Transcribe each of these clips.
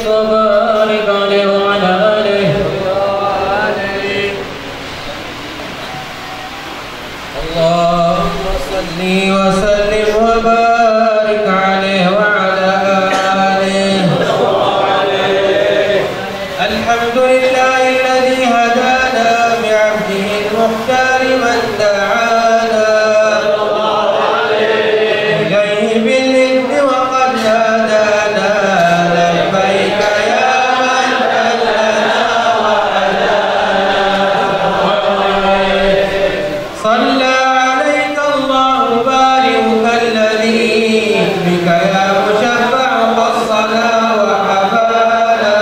وبارك عليه وعلى آله. اللهم صل وسلم وبارك عليه وعلى آله. الحمد لله الذي هدانا بعبده المختار من دعانا إليه بالإذن وقد هدانا. لبيك يا من أهلنا وهدانا. صلى عليك الله بارك الذي بك يا مشفع قصنا وحبانا.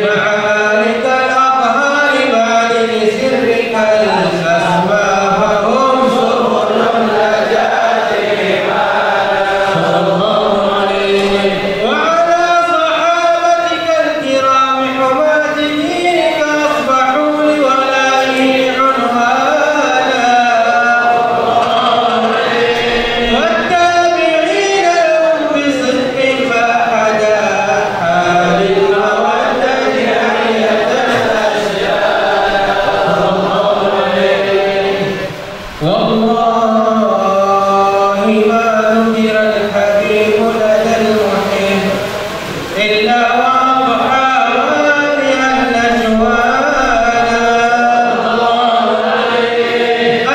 مع مالك الأقهار بارك سرك الأسماء فهم سر النجاة وعلى صحابتك الكرام حماة دينك أصبحوا لولائه عنوانا. والتابعين لهم بصدق فحدا حال المودة حية والله ما ذكر الحبيب لدى المحب إلا وأضحى واريا نجوانا.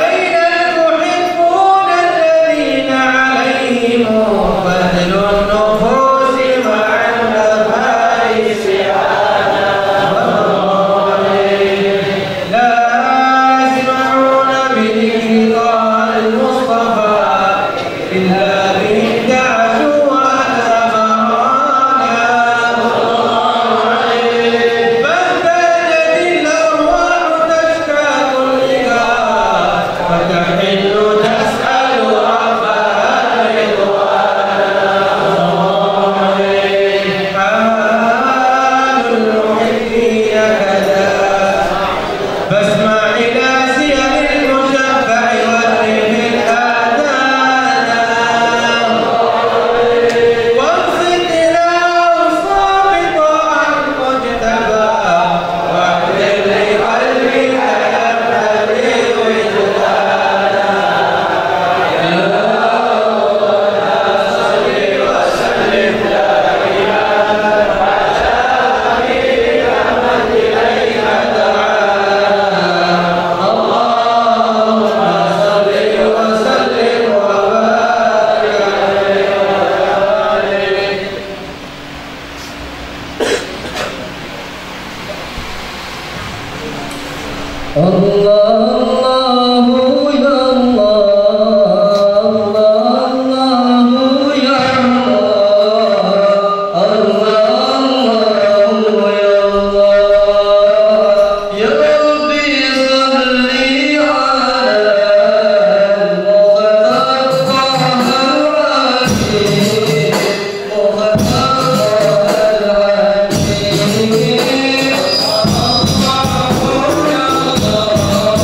أين المحبون الذين عليهم بذل النفوس مع النفائس عانا. لا يسمعون بذكر طه المصطفى إلا به دعسوا وأثمرانا. فاهتدت الأرواح تشكى كلها فتحل تسأل ربها رضوانا. حال المحبين كذا فاسمع إلى سير المشفع والريح الآذانا. واقصد إلى أوصاف طه المجتبى واحذر لقلبك يبتدي وجدانا. صل وسلم دائما على حبيبك من إليك دعانا. اللهم صل وسلم وبارك عليه وعلى آله. الله يا الله الله يا الله الله يا الله. يا ربي صل على المختار طه العاشق مختار العاشق. الله يا الله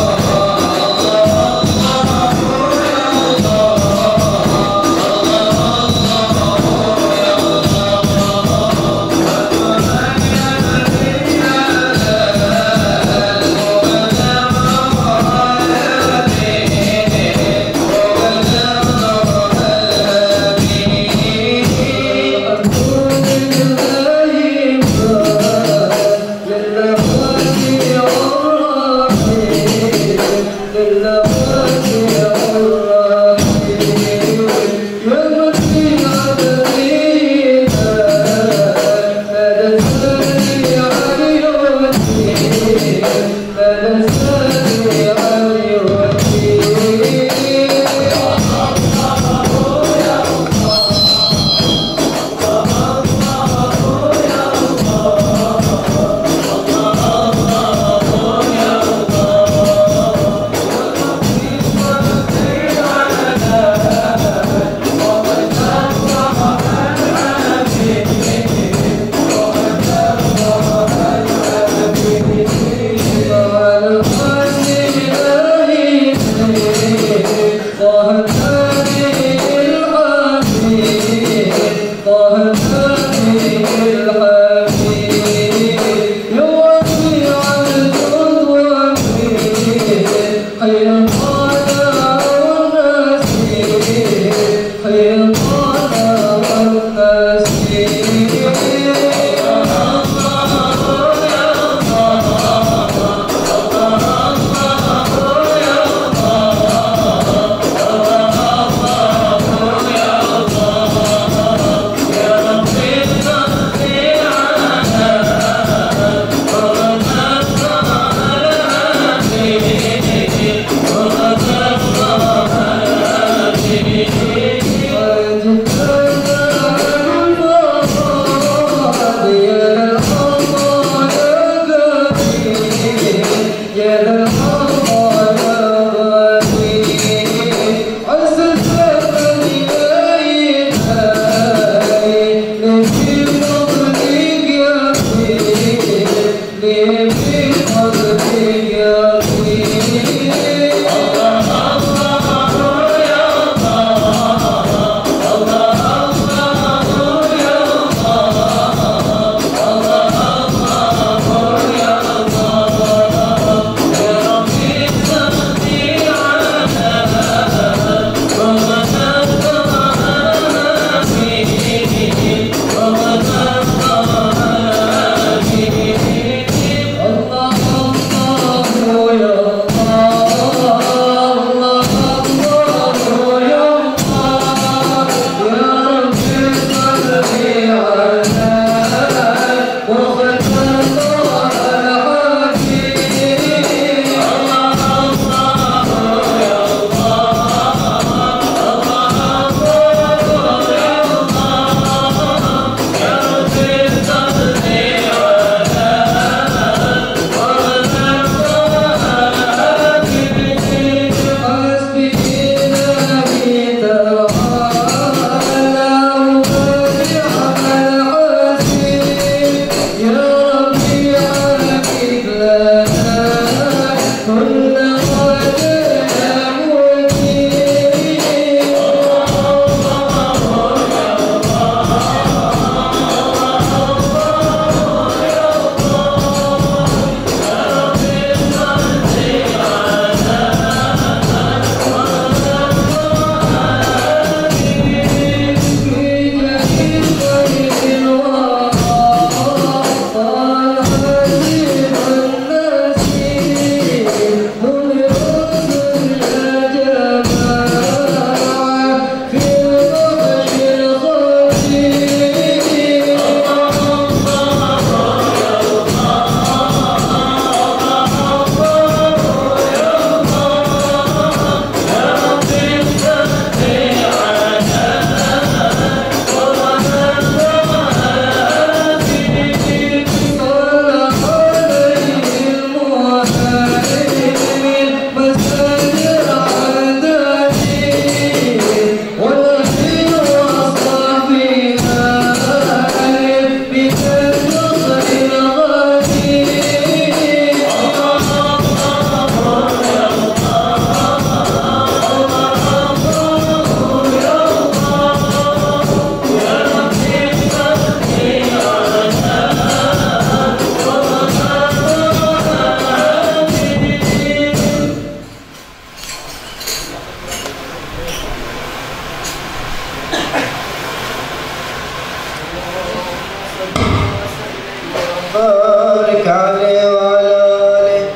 بارك عليه وعلى آله.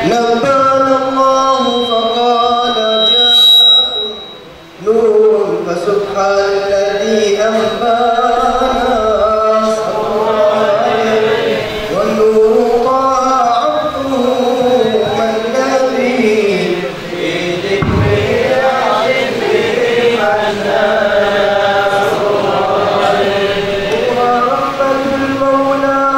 نبأنا الله فقال جاءكم نور فسبحان الذي أنبانا والنور طاعته من الذي في ذكره عنا ورحمة المولى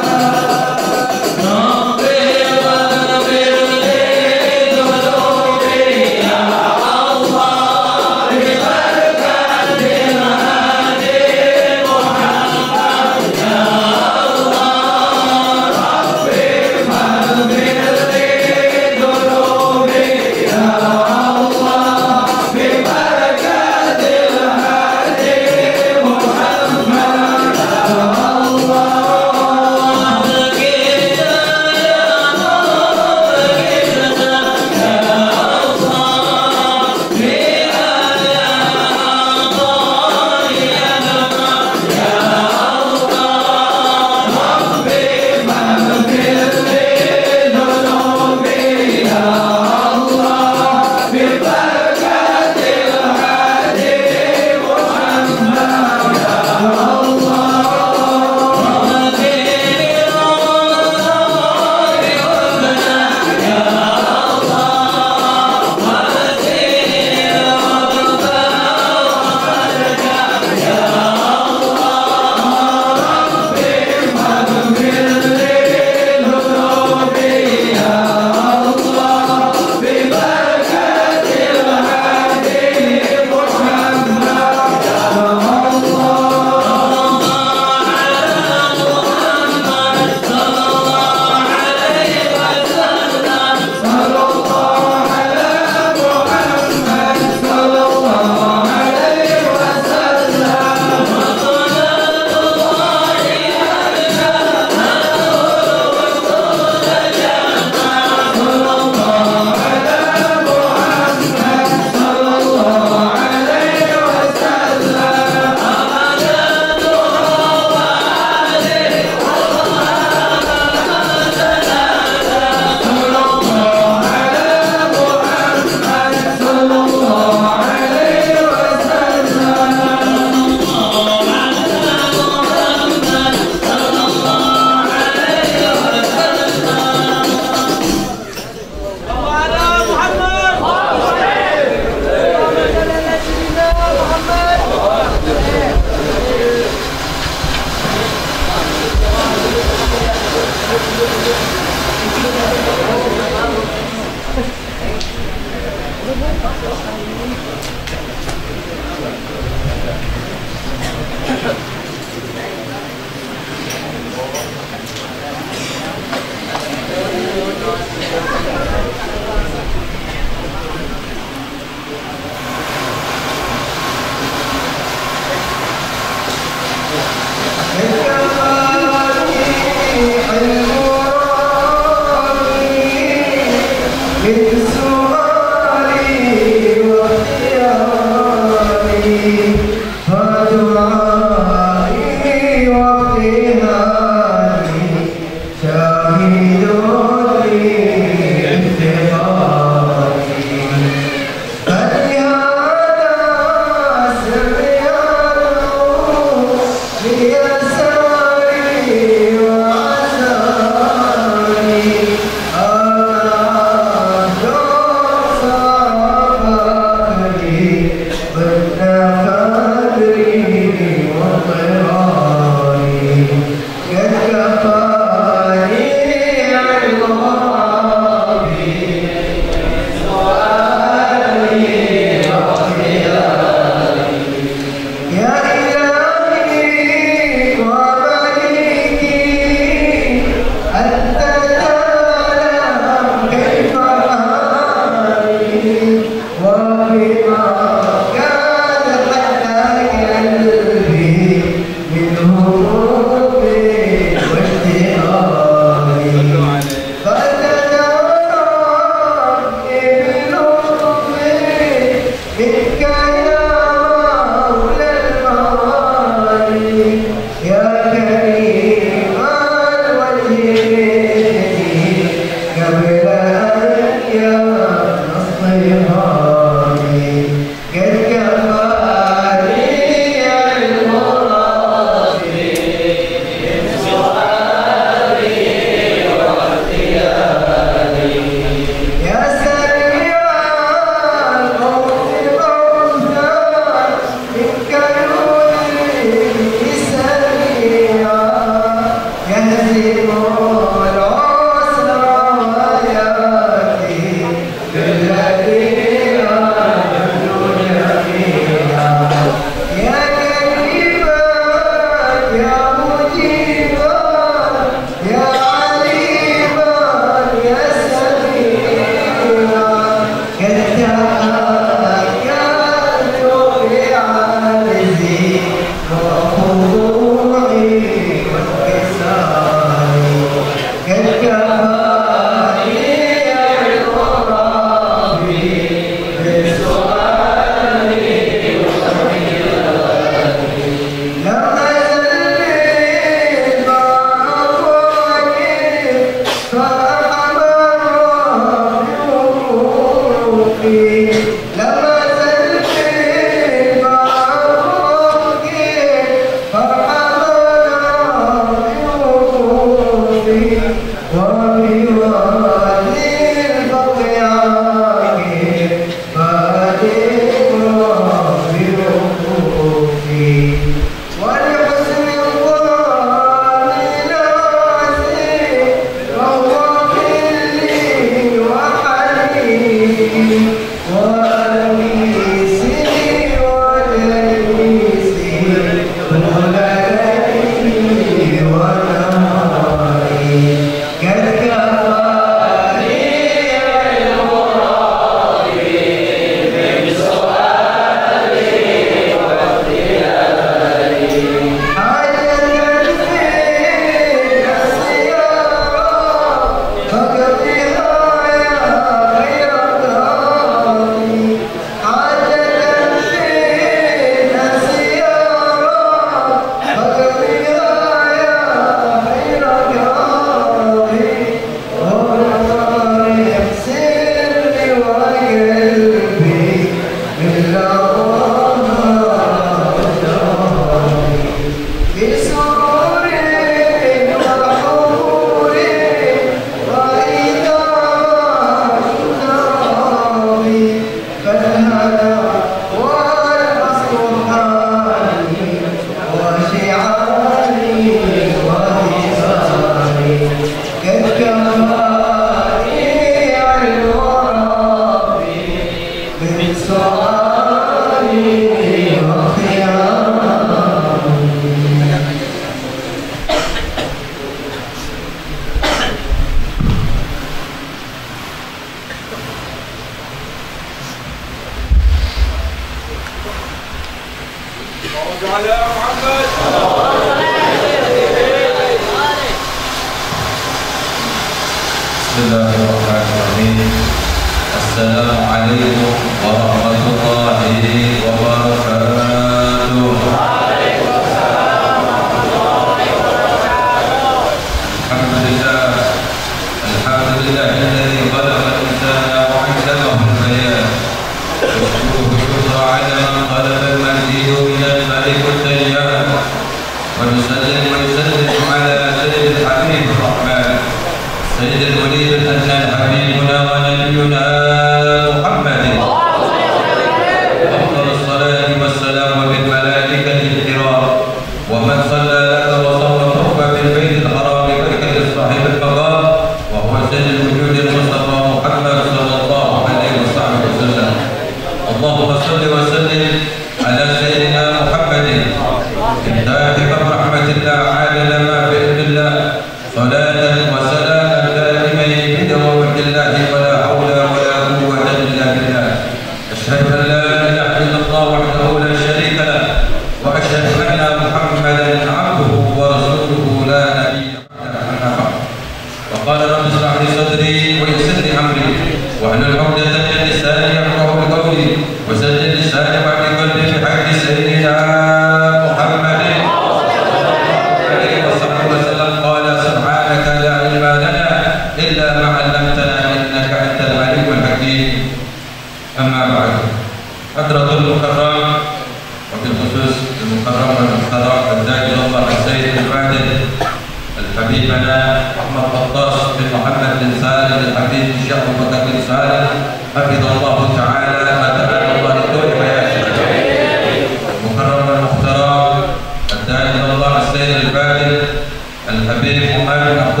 الحبيب محمد عبد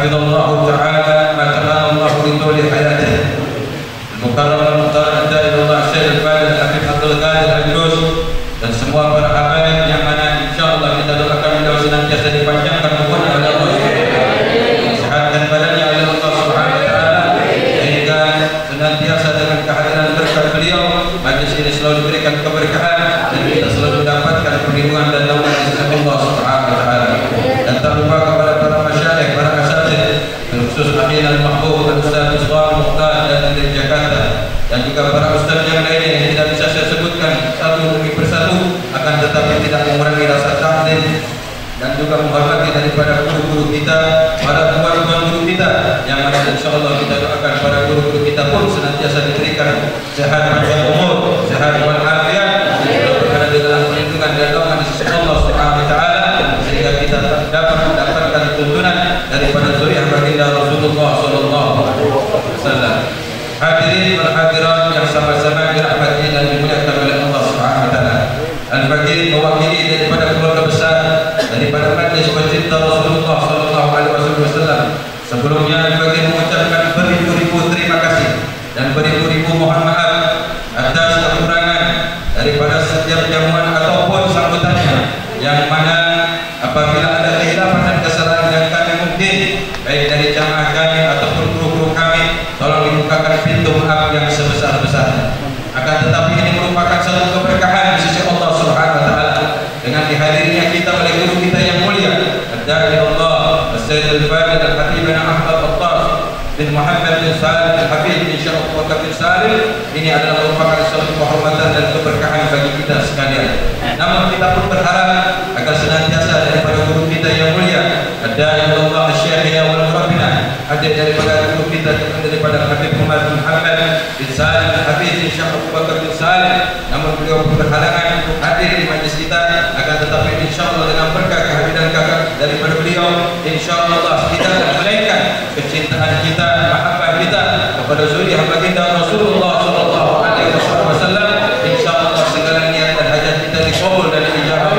hafizallahu ta'ala ma tamanallahu li tuli hayatihi Mukarram al-Muqtarr Dairullah Syekh Al-Fadil Habib Abdul Qadir Al-Juz dan semua para habaib yang mana insyaallah kita doakan beliau senantiasa dipanjangkan umurnya oleh Allah Subhanahu sehatkan badannya oleh Allah Subhanahu wa taala sehingga senantiasa dengan kehadiran berkat beliau majlis ini selalu diberikan keberkahan dan kita selalu mendapatkan perlindungan dan naungan di sisi Allah Subhanahu wa taala. Dan tak lupa kepada para masyayikh, para asatidz khusus Amin Al-Mahbub Al-Ustaz Iswar Mukhtar dari Jakarta dan juga para ustaz yang lainnya yang tidak bisa saya sebutkan satu demi persatu akan tetapi tidak mengurangi rasa takzim dan juga menghormati daripada guru-guru kita, para tuan-tuan guru kita yang mana insyaallah kita doakan para guru-guru kita pun senantiasa diberikan sehat panjang umur, sehat walafiat, berada di dalam perlindungan dan naungan di sisi Allah Subhanahu wa taala sehingga kita dapat mendapatkan tuntunan daripada zuriat baginda Rasulullah sallallahu alaihi wasallam. Hadirin dan hadirat yang sama-sama dirahmati dan dimuliakan oleh Allah Subhanahu wa taala. Al-Faqih mewakili daripada keluarga besar daripada majlis pecinta Rasulullah sallallahu alaihi wasallam. Sebelumnya Al-Faqih mengucapkan beribu-ribu terima kasih dan beribu-ribu mohon maaf atas kekurangan daripada setiap jamuan ataupun sambutannya yang mana apabila ada khilafan dan kesalahan yang kami mungkin baik dari jamaah kami ataupun guru-guru kami, tolong dibukakan pintu maaf yang sebesar-besarnya. Akan tetapi ini merupakan satu keberkahan di sisi Allah Subhanahu wa taala dengan dihadirinya kita oleh guru kita yang mulia Ad-Da'i Allah As-Sayyid Al-Fadil Al-Habib Ahmad Al-Tahir bin Muhammad bin Salim Al-Habib insyaallah bin Salim. Ini adalah merupakan suatu kehormatan dan keberkahan bagi kita sekalian. Namun kita pun berharap agar senantiasa daripada guru kita yang mulia Ad-Da'i Allah Asy-Syaikh wal Murabbina hadir daripada guru kita daripada Habib Muhammad bin Salim Al-Habib insyaallah bin Salim. Namun beliau pun berhalangan untuk hadir di majlis kita, akan tetapi insyaallah dengan berkah kehadiran kakak daripada beliau insyaallah kita akan menaikkan kecintaan kita, mahabbah kita kepada zuriat baginda Rasulullah sallallahu alaihi wasallam. Insyaallah segala niat dan hajat kita dikabul dan dijawab.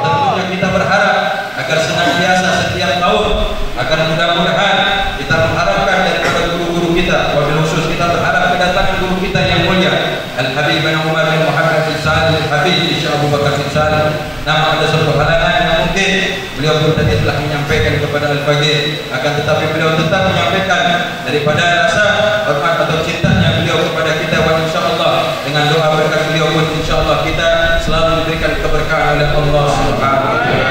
Tentunya kita berharap agar senantiasa setiap tahun agar mudah-mudahan kita mengharapkan daripada guru-guru kita, wabil khusus kita berharap kedatangan guru kita yang mulia Al-Habib bin Umar bin Muhammad bin Salim Al-Habib Syekh Abu Bakar bin Salim. Namun ada satu halangan yang mungkin beliau pun tadi telah menyampaikan kepada Al-Faqih, akan tetapi beliau tetap menyampaikan daripada rasa hormat atau cintanya beliau kepada kita, wa insyaallah dengan doa berkat beliau pun insyaallah kita selalu diberikan keberkahan oleh Allah Subhanahu wa taala.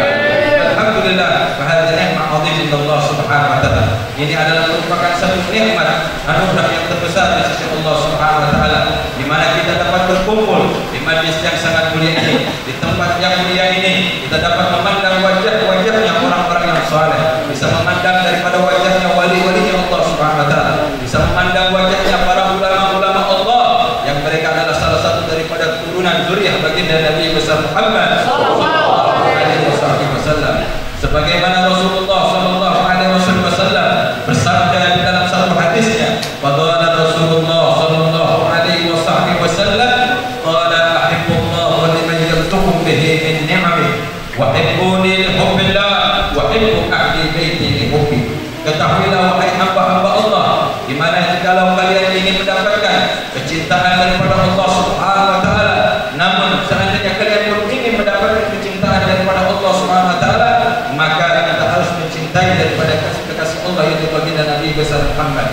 Alhamdulillah, bahaya nikmat azim dari Allah Subhanahu wa taala. Ini adalah merupakan satu nikmat anugerah yang terbesar di sisi Allah Subhanahu wa taala, di mana kita dapat berkumpul di majlis yang sangat mulia ini, di tempat yang mulia ini kita dapat memandang wajah-wajahnya orang-orang yang saleh, bisa memandang daripada wajahnya wali-walinya Allah Subhanahu wa taala, bisa memandang wajahnya para ulama-ulama Allah yang mereka adalah salah satu daripada turunan zuriat baginda Nabi besar Muhammad sallallahu alaihi wasallam. Sebagaimana Rasulullah sallallahu alaihi wasallam bersabda di dalam satu hadisnya, fadala Rasulullah sallallahu alaihi wasallam qala ahibbullah wa liman yaltuqu bihi min ni'amihi wa hibbuni li hubbillah wa hibbu ahli baiti li hubbi. Ketahuilah wahai hamba-hamba Allah, di mana jikalau kalian ingin mendapatkan kecintaan daripada Allah Subhanahu wa taala, namun seandainya kalian pun ingin mendapatkan kecintaan daripada Allah Subhanahu wa taala, maka kita harus mencintai daripada kasih Allah yaitu baginda Nabi besar Muhammad.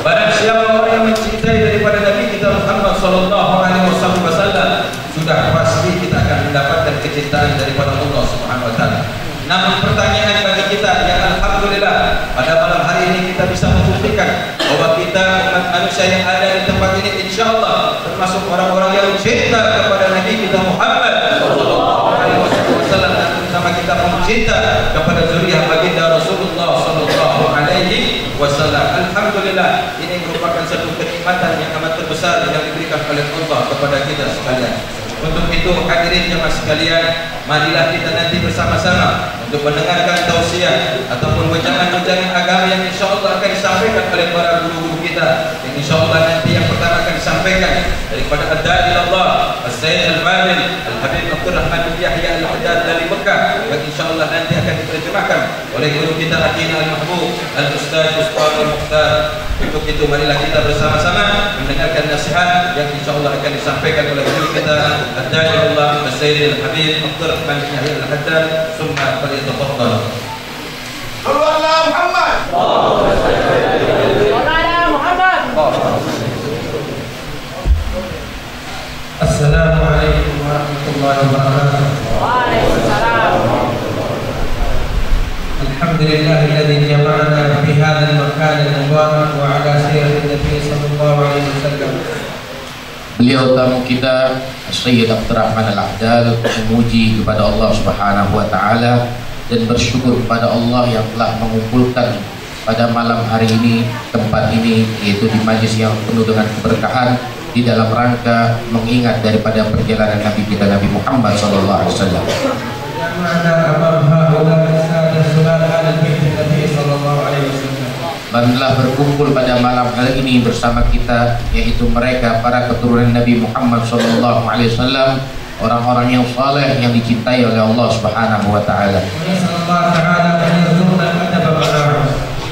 Barang siapa orang yang mencintai daripada Nabi kita Muhammad sallallahu alaihi wasallam, sudah pasti kita akan mendapatkan kecintaan daripada Allah Subhanahu wa taala. Namun pertanyaan bagi kita yang alhamdulillah pada malam hari ini kita bisa membuktikan bahwa kita umat manusia yang ada di tempat ini insyaallah termasuk orang-orang yang cinta kepada Nabi kita Muhammad sallallahu alaihi wasallam, dan terutama kita pun cinta kepada zuriat baginda Rasulullah sallallahu alaihi wasallam. Alhamdulillah, ini merupakan satu kenikmatan yang amat terbesar yang diberikan oleh Allah kepada kita sekalian. Untuk itu hadirin jemaah sekalian, marilah kita nanti bersama-sama untuk mendengarkan tausiah ataupun wejangan-wejangan agama yang insyaallah akan disampaikan oleh para guru-guru kita, yang insyaallah nanti yang pertama akan disampaikan daripada Ad-Da'i Allah As-Sayyid Al-Fadil Habib Abdul Rahman bin Yahya Al-Haddad dari Mekah yang insyaallah nanti akan diterjemahkan oleh guru kita Atina Al-Mahbub Al-Ustaz Al-Mukhtar. Untuk itu marilah kita bersama-sama mendengarkan nasihat yang insyaallah akan disampaikan oleh guru kita Ad-Da'iullah Sayyid Al-Habib Abdul Rahman bin Yahya Al-Haddad. Summa falyatafaddal. Allah Muhammad. Assalamualaikum warahmatullahi wabarakatuh. Waalaikumsalam. Alhamdulillahilladzi jama'ana fi hadzal makan al-mubarak wa ala siratin Nabi sallallahu alaihi wasallam. Beliau tamu kita Sayyid Abdul Rahman Al-Haddad memuji kepada Allah Subhanahu wa taala dan bersyukur kepada Allah yang telah mengumpulkan pada malam hari ini tempat ini, yaitu di majlis yang penuh dengan keberkahan di dalam rangka mengingat daripada perjalanan Nabi kita Nabi Muhammad sallallahu alaihi wasallam. Dan telah berkumpul pada malam hari ini bersama kita, yaitu mereka para keturunan Nabi Muhammad sallallahu alaihi wasallam, orang-orang yang saleh yang dicintai oleh Allah Subhanahu wa taala.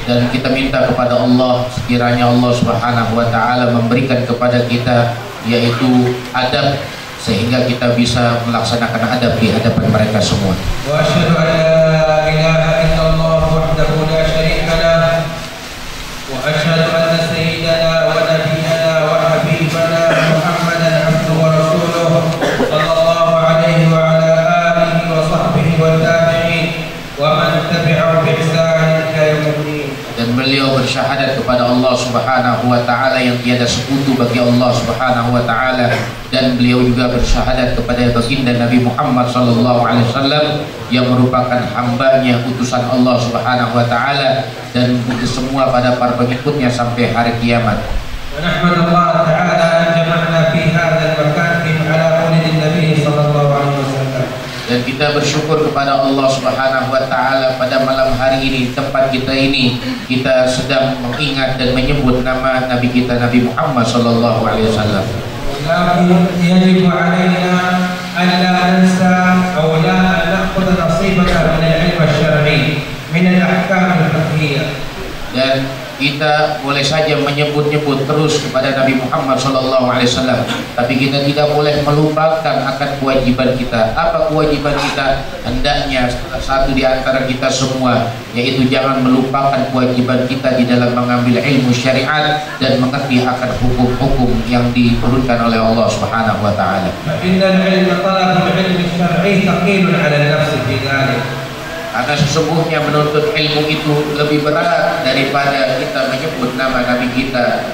Dan kita minta kepada Allah sekiranya Allah Subhanahu wa taala memberikan kepada kita yaitu adab sehingga kita bisa melaksanakan adab di hadapan mereka semua. Wa asyhadu an la ilaha illallah wahdahu la syarika lah wa asyhadu anna sayyidana wa nabiyyana wa habibana Muhammadan abduhu wa rasuluh sallallahu alaihi wa ala alihi wa sahbihi wa tabi'in wa man tabi'ahum bi ihsan ila yaumil. Dan beliau bersyahadat kepada Allah Subhanahu wa taala yang tiada sekutu bagi Allah Subhanahu wa taala, dan beliau juga bersyahadat kepada baginda Nabi Muhammad sallallahu alaihi wasallam yang merupakan hambanya, utusan Allah Subhanahu wa taala, dan untuk semua pada para pengikutnya sampai hari kiamat. Wa nahmadullah ta'ala an jama'na fi hadzal makan fi ala maulidin Nabi sallallahu alaihi wasallam. Dan kita bersyukur kepada Allah Subhanahu wa taala pada malam hari ini, tempat kita ini kita sedang mengingat dan menyebut nama Nabi kita Nabi Muhammad sallallahu alaihi wasallam. Lakin yajibu alaina an la nansa aw la na'khudha nasibana min al-'ilm asy-syar'i min al-ahkam al-fiqhiyyah. Dan kita boleh saja menyebut-nyebut terus kepada Nabi Muhammad SAW, tapi kita tidak boleh melupakan akan kewajiban kita. Apa kewajiban kita? Hendaknya satu di antara kita semua, yaitu jangan melupakan kewajiban kita di dalam mengambil ilmu syariat dan mengerti akan hukum-hukum yang diturunkan oleh Allah Subhanahu wa taala. Fa innal 'ilma talabul 'ilmi syar'i thaqilun 'ala an-nafs fi dhalik. Karena sesungguhnya menuntut ilmu itu lebih berat daripada kita menyebut nama Nabi kita.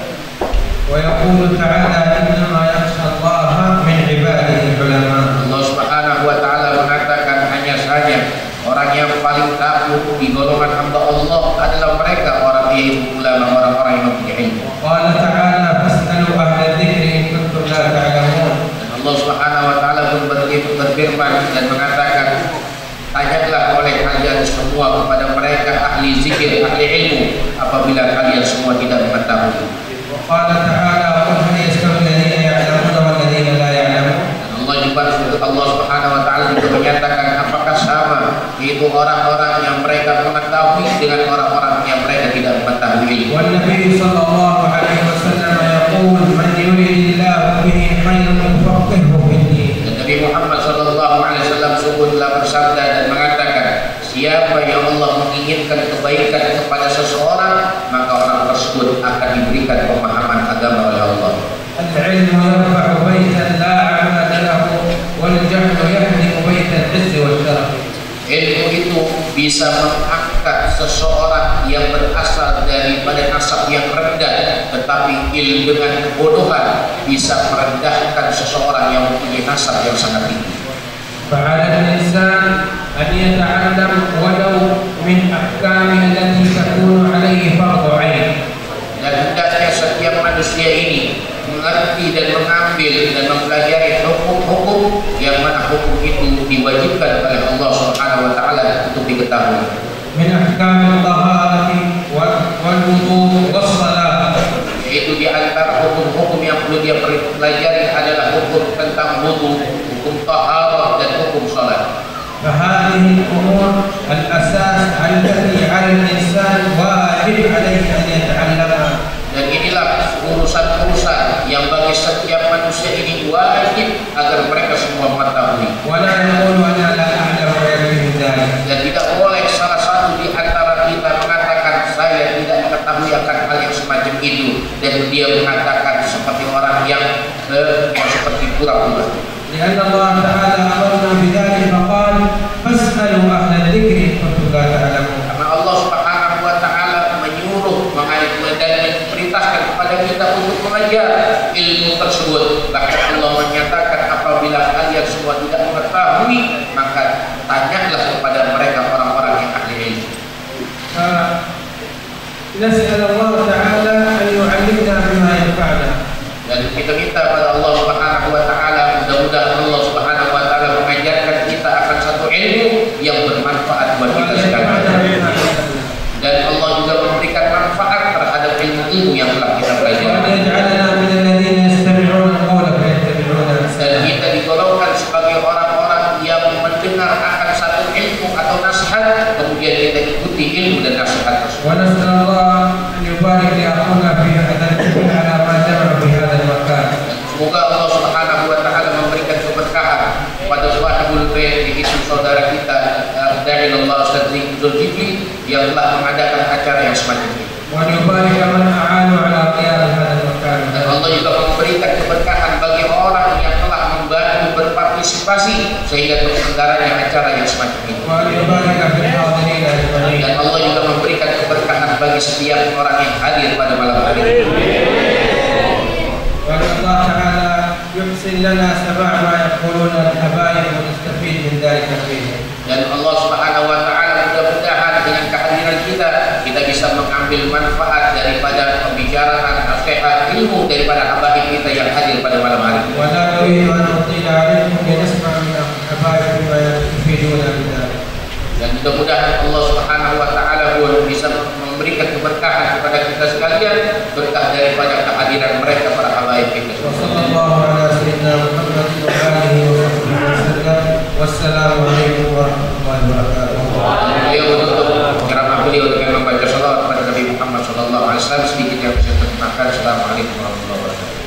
Wa yaqulu ta'ala innama yakhsha Allah min 'ibadihi ulama. Allah Subhanahu wa taala mengatakan hanya saja orang yang paling takut di golongan hamba Allah adalah mereka orang yang ulama, orang-orang yang mempunyai ilmu. Qala ta'ala fas'alu ahla dzikri in kuntum la ta'lamun. Dan Allah Subhanahu wa taala pun berfirman dan mengatakan, tanyalah oleh kalian semua kepada mereka ahli zikir, ahli ilmu, apabila kalian semua tidak mengetahui. Qala ta'ala qul hal yastawi alladhina ya'lamuna wal ladzina la ya'lamun. Dan Allah Subhanahu wa taala juga menyatakan apakah sama yaitu orang-orang yang mereka mengetahui dengan orang-orang yang mereka tidak mengetahui. Wan Nabi sallallahu alaihi wasallam yaqul man yuridillahu bihi khairan yufaqqihhu fid din. Dan Nabi Muhammad sallallahu alaihi wasallam sungguh telah bersabda dan mengatakan, siapa yang Allah menginginkan kebaikan kepada seseorang, maka orang tersebut akan diberikan pemahaman agama oleh Allah. Al-ilmu yarfa'u baitan la 'amada lahu wal jahlu yahdimu baital 'izzi wal syaraf. Ilmu itu bisa mengangkat seseorang yang berasal daripada nasab yang rendah, tetapi ilmu dengan kebodohan bisa merendahkan seseorang yang mempunyai nasab yang sangat tinggi. فعلى الإنسان أن يتعلم ولو من أحكامه التي تكون عليه فرض عين. Dan hendaknya setiap manusia ini mengerti dan mengambil dan mempelajari hukum-hukum yang mana hukum itu diwajibkan oleh Allah Subhanahu wa taala untuk diketahui. من أحكام الطهارة والوضوء والصلاة. Yaitu di antara hukum-hukum yang perlu dia pelajari adalah hukum tentang wudu, hukum taharah, فهذه الأمور الأساس التي على الإنسان واجب عليه أن يتعلمها. Dan inilah urusan-urusan yang bagi setiap manusia ini wajib agar mereka semua mengetahui. ولا يقول أنا لا أعلم ويكفي ذلك. Dan tidak boleh salah satu di antara kita mengatakan saya tidak mengetahui akan hal yang semacam itu, dan dia mengatakan seperti orang yang seperti pura-pura. لأن الله تعالى أمرنا بذلك فقال فاسألوا أهل الذكر إن كنتم لا تعلمون. Karena Allah Subhanahu wa taala menyuruh dan memerintahkan kepada kita untuk mengajar ilmu tersebut. Bahkan Allah menyatakan apabila kalian semua tidak mengetahui, maka tanyalah kepada mereka orang-orang yang ahli ilmu. نسأل الله تعالى أن يعلمنا بما ينفعنا. Dan kita minta pada Allah Subhanahu wa taala, mudah-mudahan Allah Subhanahu wa taala mengajarkan kita akan satu ilmu yang bermanfaat buat kita sekalian. Dan Allah juga memberikan manfaat terhadap ilmu-ilmu yang telah kita pelajari. Dan kita digolongkan sebagai orang-orang yang mendengar akan satu ilmu atau nasihat, kemudian kita ikuti ilmu dan nasihat tersebut. Semoga Allah Subhanahu wa taala memberikan keberkahan pada sahibul khair, yaitu saudara kita dari Allah Ustaz Zulkifli yang telah mengadakan acara yang semacam ini. Dan Allah juga memberikan keberkahan bagi orang yang telah membantu berpartisipasi sehingga terselenggaranya acara yang semacam ini. Dan Allah juga memberikan keberkahan bagi setiap orang yang hadir pada malam hari ini. Allah Ta'ala yuhsin lana sama' ma yaquluna al-habaib wa nastafid min dhalika fihi. Dan Allah Subhanahu wa taala mudah-mudahan dengan kehadiran kita bisa mengambil manfaat daripada pembicaraan nasihat ilmu daripada habaib kita yang hadir pada malam hari ini. Wa la nuridu an nutila 'alaykum bi nasma' min al-habaib ma yufiduna bidzalik. Dan mudah-mudahan Allah Subhanahu wa taala pun bisa memberikan keberkahan kepada kita sekalian berkah daripada kehadiran mereka para habaib kita. Wassallallahu ala sayyidina Muhammad wa alihi wa sahbihi wasallam. Wassalamualaikum warahmatullahi wabarakatuh. Beliau menutup ceramah beliau dengan membaca salawat kepada Nabi Muhammad sallallahu alaihi wasallam. Sedikit yang bisa terjemahkan. Assalamualaikum warahmatullahi wabarakatuh.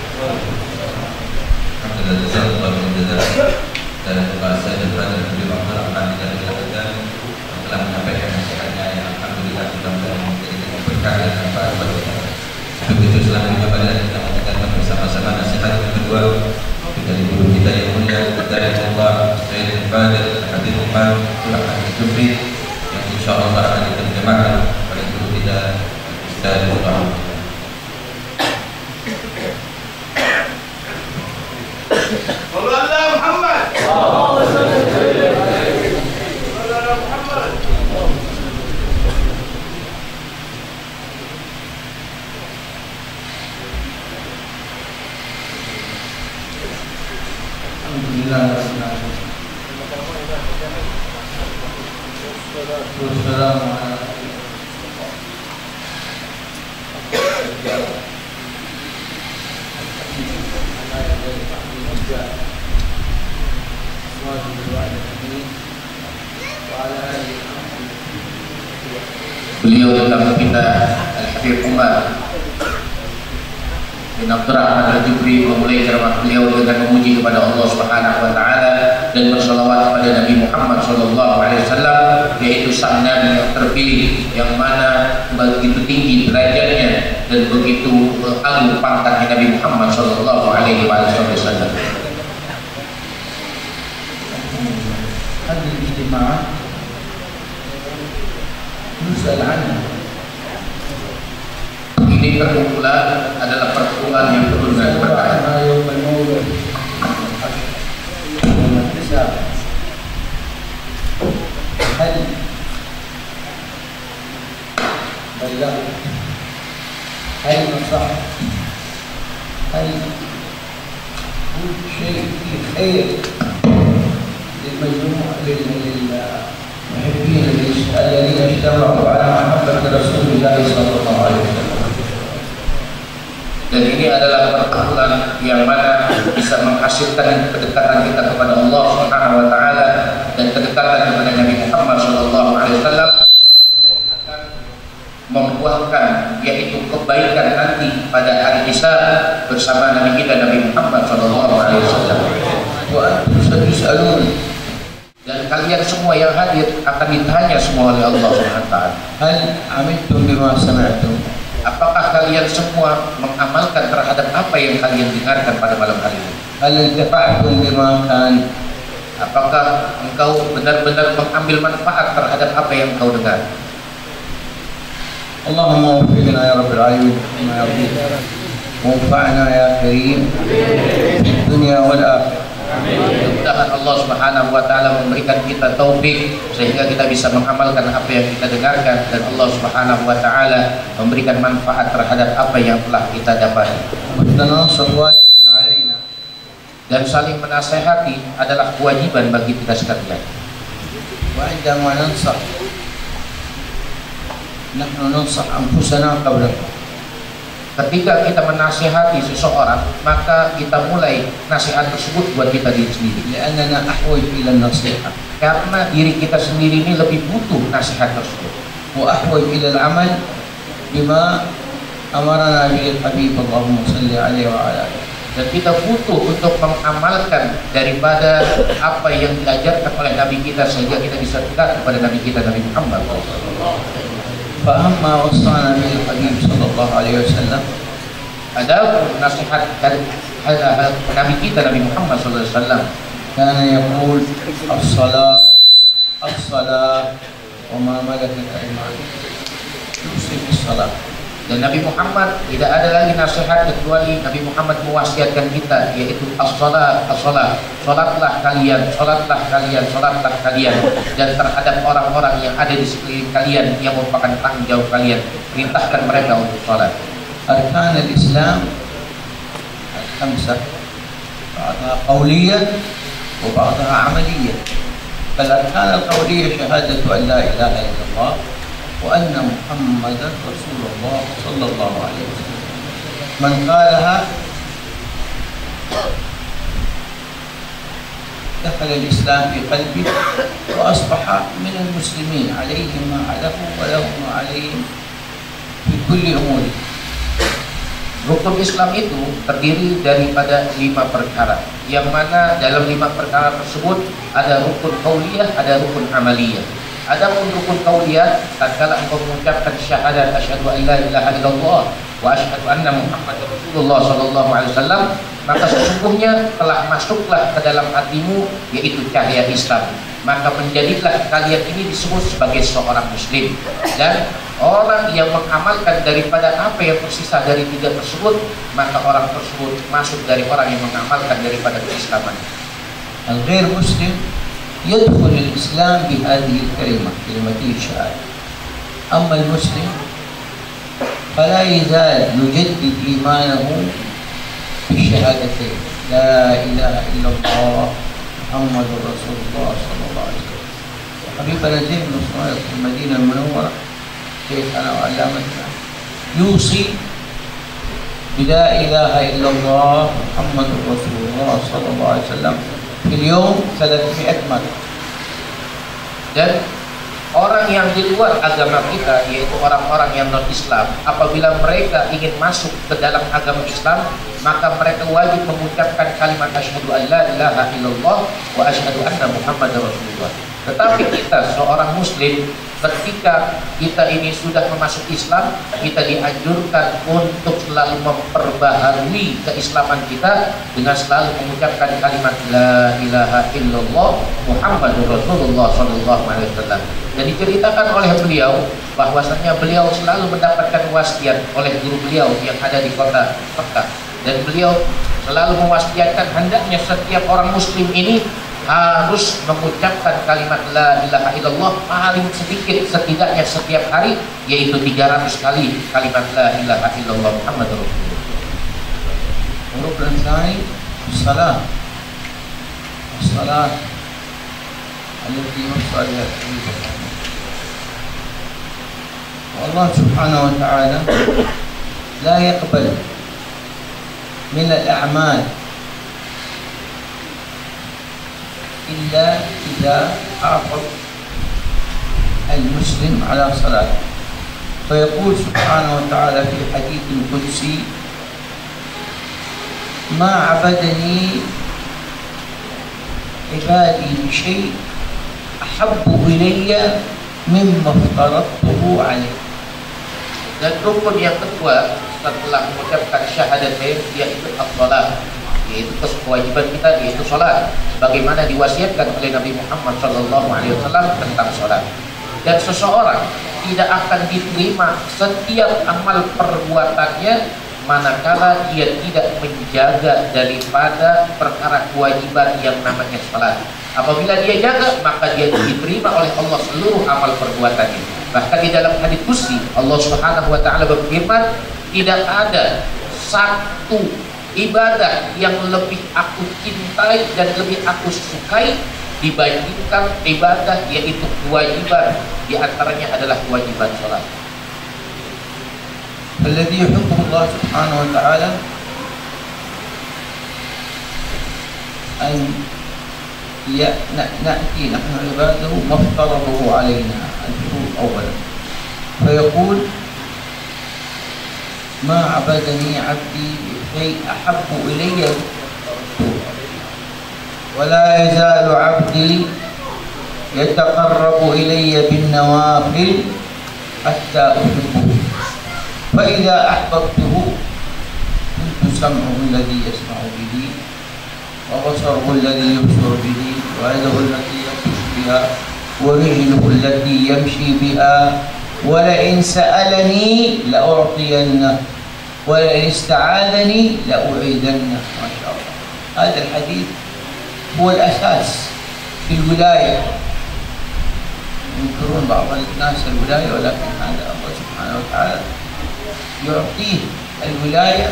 Alhamdulillah, dan bahasa dan berada di bawah akan tidak dilakukan telah menyampaikan nasihatnya yang alhamdulillah mudah-mudahan menjadi berkah dan manfaat bagi kita. Begitu selanjutnya pada kita mendengarkan bersama-sama nasihat yang kedua dari guru kita yang mulia dari Allah Sayyid Fadil Habib Umar Sulaiman Jufri yang insyaallah akan diterjemahkan oleh guru kita Ustaz Muhammad. Allah Muhammad. Beliau tetamu kita Al-Habib Umar bin Abdurrahman Al-Jufri memulai ceramah beliau dengan memuji kepada Allah Subhanahu wa taala dan bersalawat kepada Nabi Muhammad sallallahu alaihi wasallam, yaitu sang nabi yang terpilih yang mana begitu tinggi derajatnya dan begitu agung pangkatnya Nabi Muhammad sallallahu alaihi wasallam. Hadis ijtima' ini perkumpulan adalah perkumpulan yang penuh dengan berkah. المحبين الذين اجتمعوا على محبة رسول الله صلى الله عليه وسلم. Dan ini adalah perkumpulan yang mana bisa menghasilkan kedekatan kita kepada Allah Subhanahu wa taala dan kedekatan bersama Nabi kita Nabi Muhammad SAW. Wa antum satus'alun. Dan kalian semua yang hadir akan ditanya semua oleh Allah Subhanahu wa taala. Hal amiltum bima sami'tum? Apakah kalian semua mengamalkan terhadap apa yang kalian dengarkan pada malam hari ini? Hal intafa'tum bima kan? Apakah engkau benar-benar mengambil manfaat terhadap apa yang engkau dengar? Allahumma waffiqna ya rabbil alamin bima yurdika wa anfa'na ya karim fid dunya wal akhirah. Mudah-mudahan Allah Subhanahu wa taala memberikan kita taufik sehingga kita bisa mengamalkan apa yang kita dengarkan, dan Allah Subhanahu wa taala memberikan manfaat terhadap apa yang telah kita dapati. Watanasah wajibun alaina. Dan saling menasehati adalah kewajiban bagi kita sekalian. Wa indama nansah nahnu nansah anfusana qabla. Ketika kita menasihati seseorang, maka kita mulai nasihat tersebut buat kita diri sendiri. Li'annana ahwaj ila an-nasihah. Karena diri kita sendiri ini lebih butuh nasihat tersebut. Wa ahwaj ila al-amal bima amarana bihi al-habib Allahumma salli alaihi wa ala alihi. Dan kita butuh untuk mengamalkan daripada apa yang diajarkan oleh Nabi kita sehingga kita bisa dekat kepada Nabi kita Nabi Muhammad. فأما وصانا به الحبيب صلى الله عليه وسلم. Adapun nasihat dari Nabi kita Nabi Muhammad SAW, كان يقول الصلاة الصلاة وما ملكت أيمانكم. يوصي بالصلاة. Dan Nabi Muhammad tidak ada lagi nasihat kecuali Nabi Muhammad mewasiatkan kita, yaitu as-salat, as-salat. Salatlah kalian, salatlah kalian, salatlah kalian. Dan terhadap orang-orang yang ada di sekeliling kalian yang merupakan tanggung jawab kalian, perintahkan mereka untuk salat. أركان الإسلام الخمسة بعضها قولية وبعضها عملية. فالأركان القولية شهادة أن لا إله إلا الله وأن محمدا رسول الله صلى الله عليه وسلم. من قالها دخل الإسلام في قلبه وأصبح من المسلمين، عليهم ما عليهم ولهم ما عليهم في كل أموره. Rukun Islam itu terdiri daripada 5 perkara, yang mana dalam 5 perkara tersebut ada rukun qauliyah, ada rukun amaliyah. Adapun rukun qauliyah, tatkala engkau mengucapkan syahadat asyhadu an la ilaha illallah wa asyhadu anna Muhammadar Rasulullah sallallahu alaihi wasallam, maka sesungguhnya telah masuklah ke dalam hatimu yaitu cahaya Islam. Maka menjadilah kalian ini disebut sebagai seorang muslim. Dan orang yang mengamalkan daripada apa yang tersisa dari 3 tersebut, maka orang tersebut masuk dari orang yang mengamalkan daripada keislaman. الغير مسلم يدخل الإسلام بهذه الكلمة كلمتي الشهادة. أما المسلم فلا يزال يجدد إيمانه بالشهادتين لا إله إلا الله محمد رسول الله صلى الله عليه وسلم. حبيبنا زين بن صالح في المدينة المنورة شيخنا وعلامتنا يوصي بلا إله إلا الله محمد رسول الله صلى الله عليه وسلم في اليوم 300 مرة. Dan orang yang di luar agama kita, yaitu orang-orang yang non-Islam, apabila mereka ingin masuk ke dalam agama Islam, maka mereka wajib mengucapkan kalimat asyhadu an la ilaha illallah wa asyhadu anna Muhammadar Rasulullah. Tetapi kita seorang muslim, ketika kita ini sudah masuk Islam, kita dianjurkan untuk selalu memperbaharui keislaman kita dengan selalu mengucapkan kalimat la ilaha illallah Muhammadur Rasulullah sallallahu alaihi wasallam. Dan diceritakan oleh beliau bahwasanya beliau selalu mendapatkan wasiat oleh guru beliau yang ada di kota Mekah, dan beliau selalu mewasiatkan hendaknya setiap orang muslim ini harus mengucapkan kalimat la ilaha illallah paling sedikit setidaknya setiap hari, yaitu 300 kali kalimat la ilaha illallah Muhammadur Rasulullah. الركن الثاني الصلاة. الصلاة التي نص عليها الحديث. والله سبحانه وتعالى لا يقبل من الأعمال إلا إذا حافظ المسلم على صلاته. فيقول سبحانه وتعالى في حديث القدسي ما عبدني عبادي بشيء أحب إلي مما افترضته عليه. Dan rukun yang kedua setelah mengucapkan syahadatain yaitu as-salat, yaitu kewajiban kita yaitu salat, bagaimana diwasiatkan oleh Nabi Muhammad SAW tentang salat. Dan seseorang tidak akan diterima setiap amal perbuatannya manakala dia tidak menjaga daripada perkara kewajiban yang namanya salat. Apabila dia jaga, maka dia diterima oleh Allah seluruh amal perbuatannya. Bahkan di dalam hadits qudsi Allah Subhanahu wa taala berfirman, tidak ada satu ibadah yang lebih aku cintai dan lebih aku sukai dibandingkan ibadah yaitu kewajiban, di antaranya adalah kewajiban salat. الذي يحبه الله سبحانه وتعالى أن نأتي نحن عباده ما افترضه علينا الفروض أولا، فيقول ما عبدني عبدي بشيء أحب إلي ولا يزال عبدي يتقرب إلي بالنوافل حتى أحبه فإذا أحببته كنت سمعه الذي يسمع به وبصره الذي يبصر به ويده التي يبطش بها ورجله التي يمشي بها ولئن سألني لأعطينه ولئن استعاذني لأعيذنه. ما شاء الله، هذا الحديث هو الأساس في الولاية. ينكرون بعض الناس الولاية، ولكن هذا الله سبحانه وتعالى يعطيه الولاية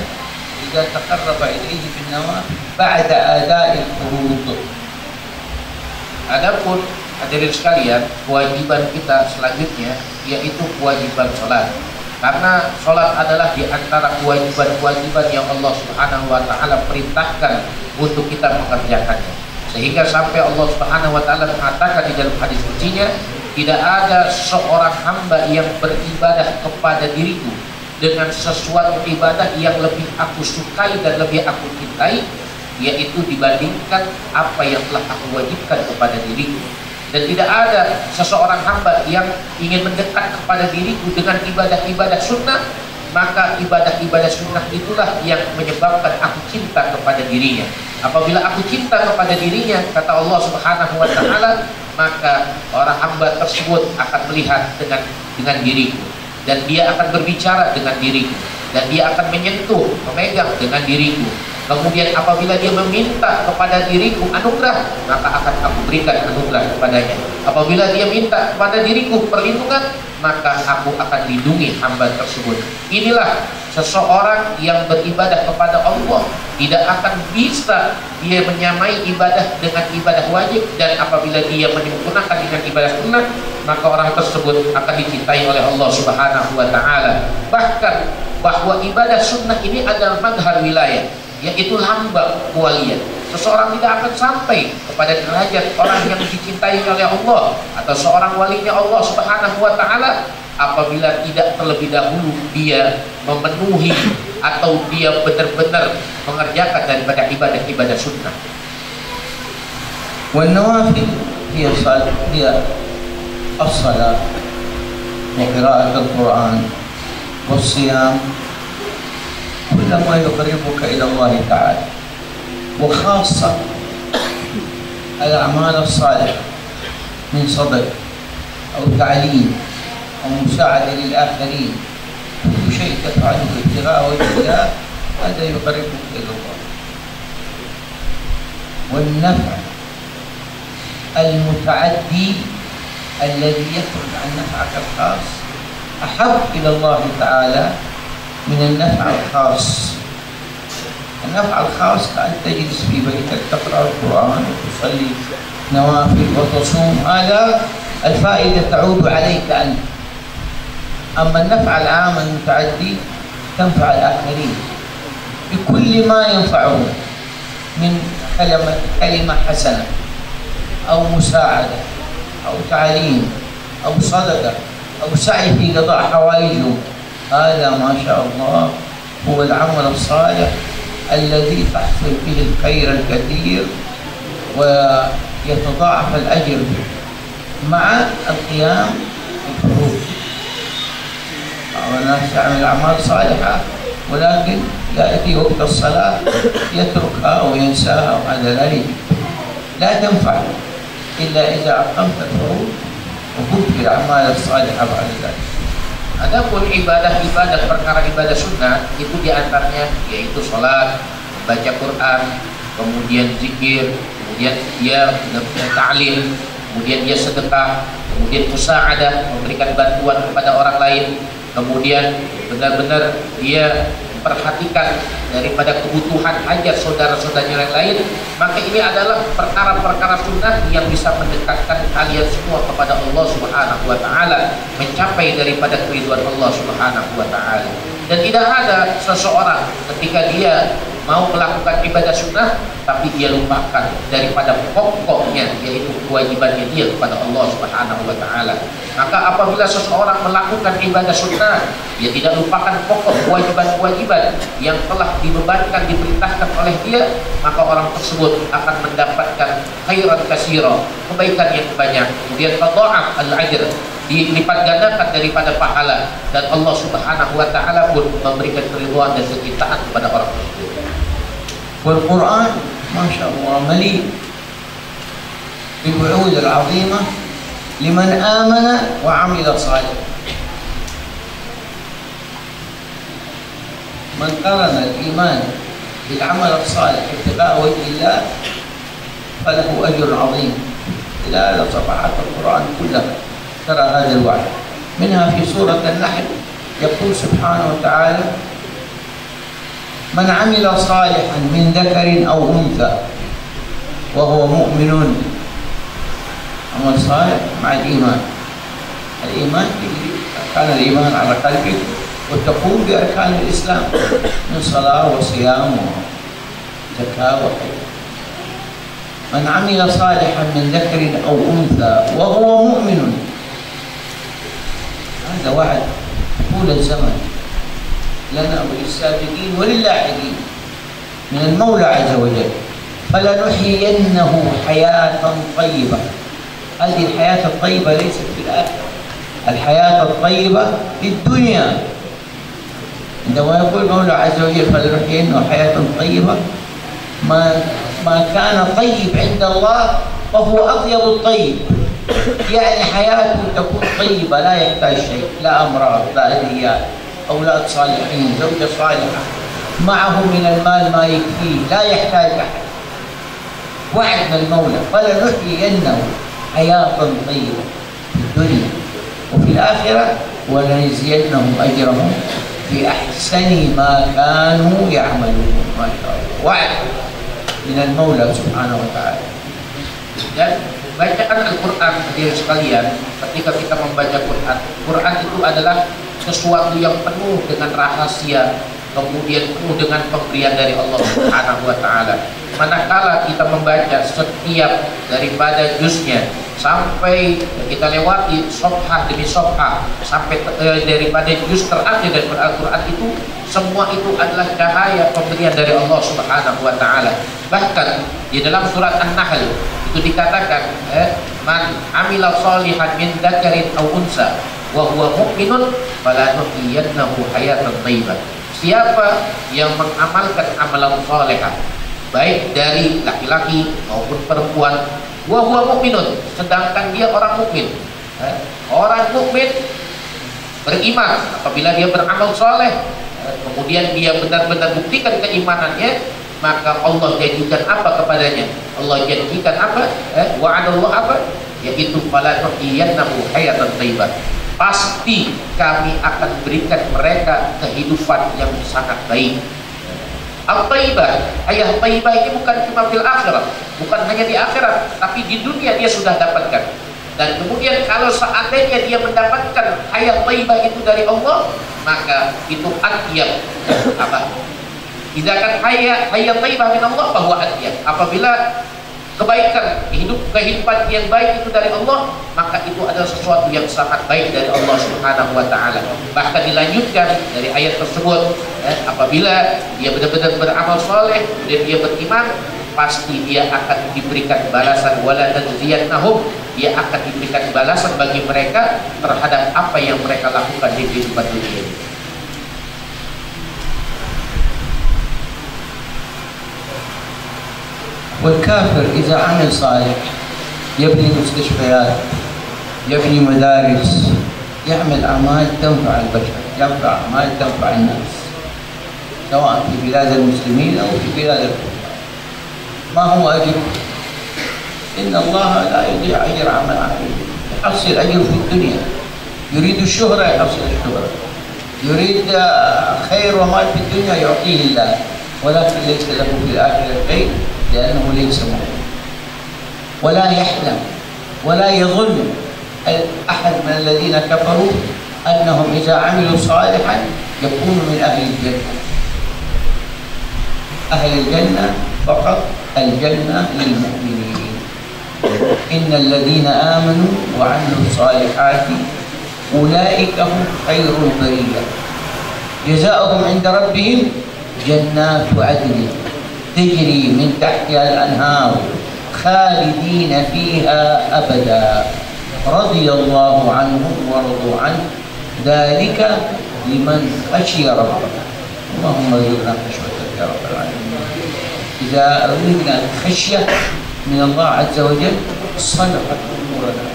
إذا تقرب إليه بالنوافل بعد أداء الفروض. Adapun hadirin sekalian, kewajiban kita selanjutnya yaitu kewajiban sholat. Karena sholat adalah di antara kewajiban-kewajiban yang Allah Subhanahu wa taala perintahkan untuk kita mengerjakannya. Sehingga sampai Allah Subhanahu wa taala mengatakan di dalam hadis qudsinya, tidak ada seorang hamba yang beribadah kepada diriku dengan sesuatu ibadah yang lebih aku sukai dan lebih aku cintai, yaitu dibandingkan apa yang telah aku wajibkan kepada diriku. Dan tidak ada seseorang hamba yang ingin mendekat kepada diriku dengan ibadah-ibadah sunnah, maka ibadah-ibadah sunnah itulah yang menyebabkan aku cinta kepada dirinya. Apabila aku cinta kepada dirinya, kata Allah Subhanahu wa taala, maka orang hamba tersebut akan melihat dengan diriku, dan dia akan berbicara dengan diriku, dan dia akan menyentuh, memegang dengan diriku. Kemudian apabila dia meminta kepada diriku anugerah, maka akan aku berikan anugerah kepadanya. Apabila dia minta kepada diriku perlindungan, maka aku akan lindungi hamba tersebut. Inilah seseorang yang beribadah kepada Allah, tidak akan bisa dia menyamai ibadah dengan ibadah wajib, dan apabila dia menyempurnakan dengan ibadah sunnah, maka orang tersebut akan dicintai oleh Allah Subhanahu wa taala. Bahkan bahwa ibadah sunnah ini adalah madhar wilayah, yaitu lambang kewalian. Seseorang tidak akan sampai kepada derajat orang yang dicintai oleh Allah atau seorang walinya Allah Subhanahu wa taala apabila tidak terlebih dahulu dia memenuhi atau dia benar-benar mengerjakan daripada ibadah-ibadah sunnah. والنوافل هي الصلاة وقراءة القرآن والصيام، كل ما يقربك إلى الله تعالى، وخاصة الأعمال الصالحة من صدق أو تعليم أو مساعدة للآخرين، كل شيء تفعله ابتغاء وجه الله هذا يقربك إلى الله. والنفع المتعدي الذي يخرج عن نفعك الخاص أحب إلى الله تعالى من النفع الخاص. النفع الخاص كأن تجلس في بيتك تقرأ القرآن وتصلي نوافل وتصوم، هذا الفائدة تعود عليك أنت. أما النفع العام المتعدي تنفع الآخرين بكل ما ينفعهم من كلمة حسنة أو مساعدة أو تعليم أو صدقة أو سعي في قضاء حوائجهم. هذا ما شاء الله هو العمل الصالح الذي تحصل فيه الخير الكثير ويتضاعف الأجر مع القيام بالفروض. والناس يعمل أعمال صالحة ولكن يأتي وقت الصلاة يتركها وينساها، وهذا لا تنفع إلا إذا أقمت الفروض وقمت بالأعمال الصالحة بعد ذلك. Adapun ibadah-ibadah, perkara ibadah sunnah itu diantaranya yaitu sholat, baca Quran, kemudian zikir, kemudian dia ta'lim, kemudian dia sedekah, kemudian musa'adah, memberikan bantuan kepada orang lain, kemudian benar-benar dia memperhatikan daripada kebutuhan hajat saudara-saudaranya yang lain. Maka ini adalah perkara-perkara sunnah yang bisa mendekatkan kalian semua kepada Allah Subhanahu wa ta'ala, mencapai daripada keridhaan Allah Subhanahu wa ta'ala. Dan tidak ada seseorang ketika dia mau melakukan ibadah sunnah tapi dia lupakan daripada pokoknya, yaitu kewajibannya dia kepada Allah Subhanahu wa ta'ala. Maka apabila seseorang melakukan ibadah sunnah, dia tidak lupakan pokok kewajiban-kewajiban yang telah dibebankan, diperintahkan oleh dia, maka orang tersebut akan mendapatkan khairan katsira, kebaikan yang banyak. Kemudian tadha'af al-ajr, dilipat gandakan daripada pahala, dan Allah Subhanahu wa ta'ala pun memberikan keridhaan dan kecintaan kepada orang tersebut. والقرآن ما شاء الله مليء بالوعود العظيمة لمن آمن وعمل صالحا. من قرن الإيمان بالعمل الصالح ابتغاء وجه الله فله أجر عظيم. إلى صفحات القرآن كلها ترى هذا الوعد. منها في سورة النحل يقول سبحانه وتعالى: من عمل صالحا من ذكر أو أنثى وهو مؤمن. عمل صالح مع الإيمان. الإيمان كان الإيمان على قلبك وتقوم بأركان الإسلام من صلاة وصيام وزكاة وحج. من عمل صالحا من ذكر أو أنثى وهو مؤمن. هذا وعد طول الزمن لنا وللسابقين وللاحقين من المولى عز وجل. فلنحيينه حياة طيبة. هذه الحياة الطيبة ليست في الآخرة، الحياة الطيبة في الدنيا. عندما يقول المولى عز وجل فلنحيينه حياة طيبة، ما كان طيب عند الله فهو أطيب الطيب، يعني حياته تكون طيبة لا يحتاج شيء، لا أمراض لا أذيات، أولاد صالحين، زوجة صالحة، معه من المال ما يكفيه، لا يحتاج أحد. وعدنا المولى فلنحيينه حياة طيبة في الدنيا وفي الآخرة ولنجزينهم أجرهم بأحسن ما كانوا يعملون. ما شاء الله، وعد من المولى سبحانه وتعالى. Dan bacaan Al-Quran, hadirin sekalian, ketika kita membaca Quran, Quran itu adalah sesuatu yang penuh dengan rahasia, kemudian penuh dengan pemberian dari Allah Subhanahu wa ta'ala. Manakala kita membaca setiap daripada juznya sampai kita lewati safhah demi safhah sampai daripada juz terakhir dari Al-Quran itu, semua itu adalah cahaya pemberian dari Allah Subhanahu wa ta'ala. Bahkan di dalam surat An-Nahl itu dikatakan, man amila shalihan min dzakarin aw unsa wa huwa mu'minun falanuhyiyannahu hayatan thayyibah. Siapa yang mengamalkan amalan salehah baik dari laki-laki maupun perempuan, wa huwa mu'minun, sedangkan dia orang mukmin. Orang mukmin beriman, apabila dia beramal saleh, kemudian dia benar-benar buktikan keimanannya, maka Allah janjikan apa kepadanya? Allah janjikan apa? Wa'adallah apa? Yaitu falanuhyiyannahu hayatan thayyibah. Pasti kami akan berikan mereka kehidupan yang sangat baik. Al-Taibah, ayat Taibah ini bukan cuma fil akhirat, bukan hanya di akhirat, tapi di dunia dia sudah dapatkan. Dan kemudian kalau seandainya dia mendapatkan ayat Taibah itu dari Allah, maka itu atyab apa? Tidak akan hayat Taibah min Allah bahwa atyab. Apabila kebaikan, kehidupan yang baik itu dari Allah, maka itu adalah sesuatu yang sangat baik dari Allah Subhanahu wa taala. Bahkan dilanjutkan dari ayat tersebut, apabila dia benar-benar beramal soleh dan dia beriman, pasti dia akan diberikan balasan, wala najziyannahum, dia akan diberikan balasan bagi mereka terhadap apa yang mereka lakukan di kehidupan dunia ini. والكافر إذا عمل صالح يبني مستشفيات، يبني مدارس، يعمل أعمال تنفع البشر، ينفع أعمال تنفع الناس، سواء في بلاد المسلمين أو في بلاد الكفار. ما هو أجر؟ إن الله لا يضيع أجر عمل عامل، يحصل أجر في الدنيا، يريد الشهرة يحصل الشهرة، يريد خير ومال في الدنيا يعطيه الله، ولكن ليس له في الآخرة خير لأنه ليس مؤمن. ولا يحلم ولا يظن أحد من الذين كفروا أنهم إذا عملوا صالحا يكونوا من أهل الجنة. أهل الجنة فقط الجنة للمؤمنين. إن الذين آمنوا وعملوا الصالحات أولئك هم خير البرية جزاؤهم عند ربهم جنات عدن تجري من تحتها الأنهار خالدين فيها أبدا رضي الله عنهم ورضوا عنه ذلك لمن خشي ربه. اللهم ارزقنا خشيتك يا رب العالمين. إذا أردنا الخشية من الله عز وجل صلحت أمورنا.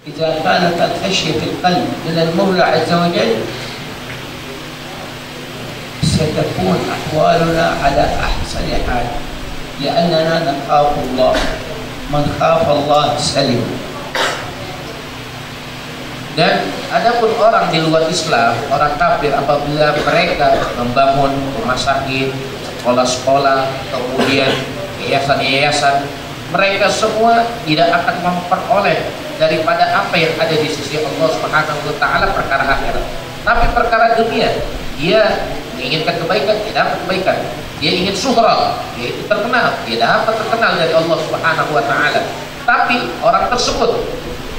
إذا كانت الخشية في القلب من المولى عز وجل ستكون أحوالنا على أحسن حال لأننا نخاف الله. من خاف الله سلم. Dan adapun orang di luar Islam, orang kafir, apabila mereka membangun rumah sakit, sekolah-sekolah, kemudian yayasan-yayasan, mereka semua tidak akan memperoleh daripada apa yang ada di sisi Allah Subhanahu wa taala perkara akhirat. Tapi perkara dunia, dia menginginkan kebaikan, dia dapat kebaikan. Dia ingin syuhra, yaitu terkenal, dia dapat terkenal dari Allah Subhanahu wa taala. Tapi orang tersebut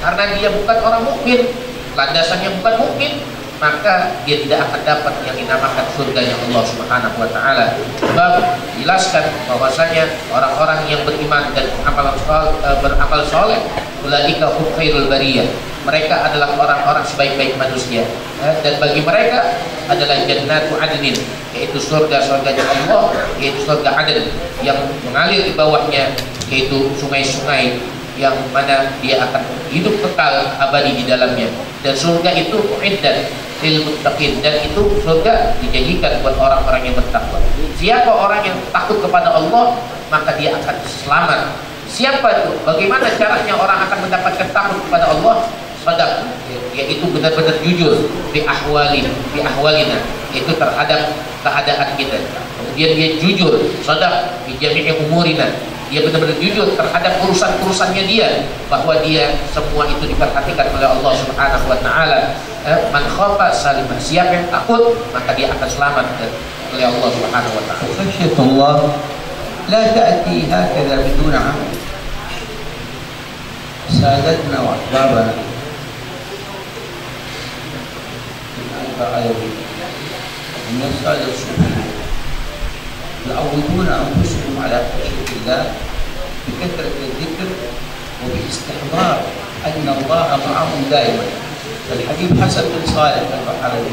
karena dia bukan orang mukmin, landasannya bukan mukmin, maka dia tidak akan dapat yang dinamakan surganya Allah Subhanahu wa taala. Sebab dijelaskan bahwasanya orang-orang yang beriman dan beramal soleh, ulaika hum khairul bariyah, mereka adalah orang-orang sebaik-baik manusia, dan bagi mereka adalah jannatu adnin, yaitu surga-surganya Allah, yaitu surga Aden yang mengalir di bawahnya, yaitu sungai-sungai yang mana dia akan hidup kekal abadi di dalamnya. Dan surga itu uiddat lil muttaqin, dan itu surga dijanjikan buat orang-orang yang bertakwa. Siapa orang yang takut kepada Allah, maka dia akan selamat. Siapa itu? Bagaimana caranya orang akan mendapatkan takut kepada Allah? Sadaq, yaitu benar-benar jujur di ahwalina, yaitu terhadap keadaan kita. Kemudian dia jujur, sadaq di jami'i umurina, dia benar-benar jujur terhadap urusan-urusannya dia, bahwa dia semua itu diperhatikan oleh Allah Subhanahu wa taala. Man khafa salima, siapa yang takut maka dia akan selamat oleh Allah Subhanahu wa taala. Khasyiatullah la ta'ti hakadha bidun 'amal. Sadatna wa ahbabana من السادة الصوفية يعودون أنفسهم على خشية الله بكثرة الذكر وباستحضار أن الله معهم دائما. الحبيب حسن بن صالح البحري،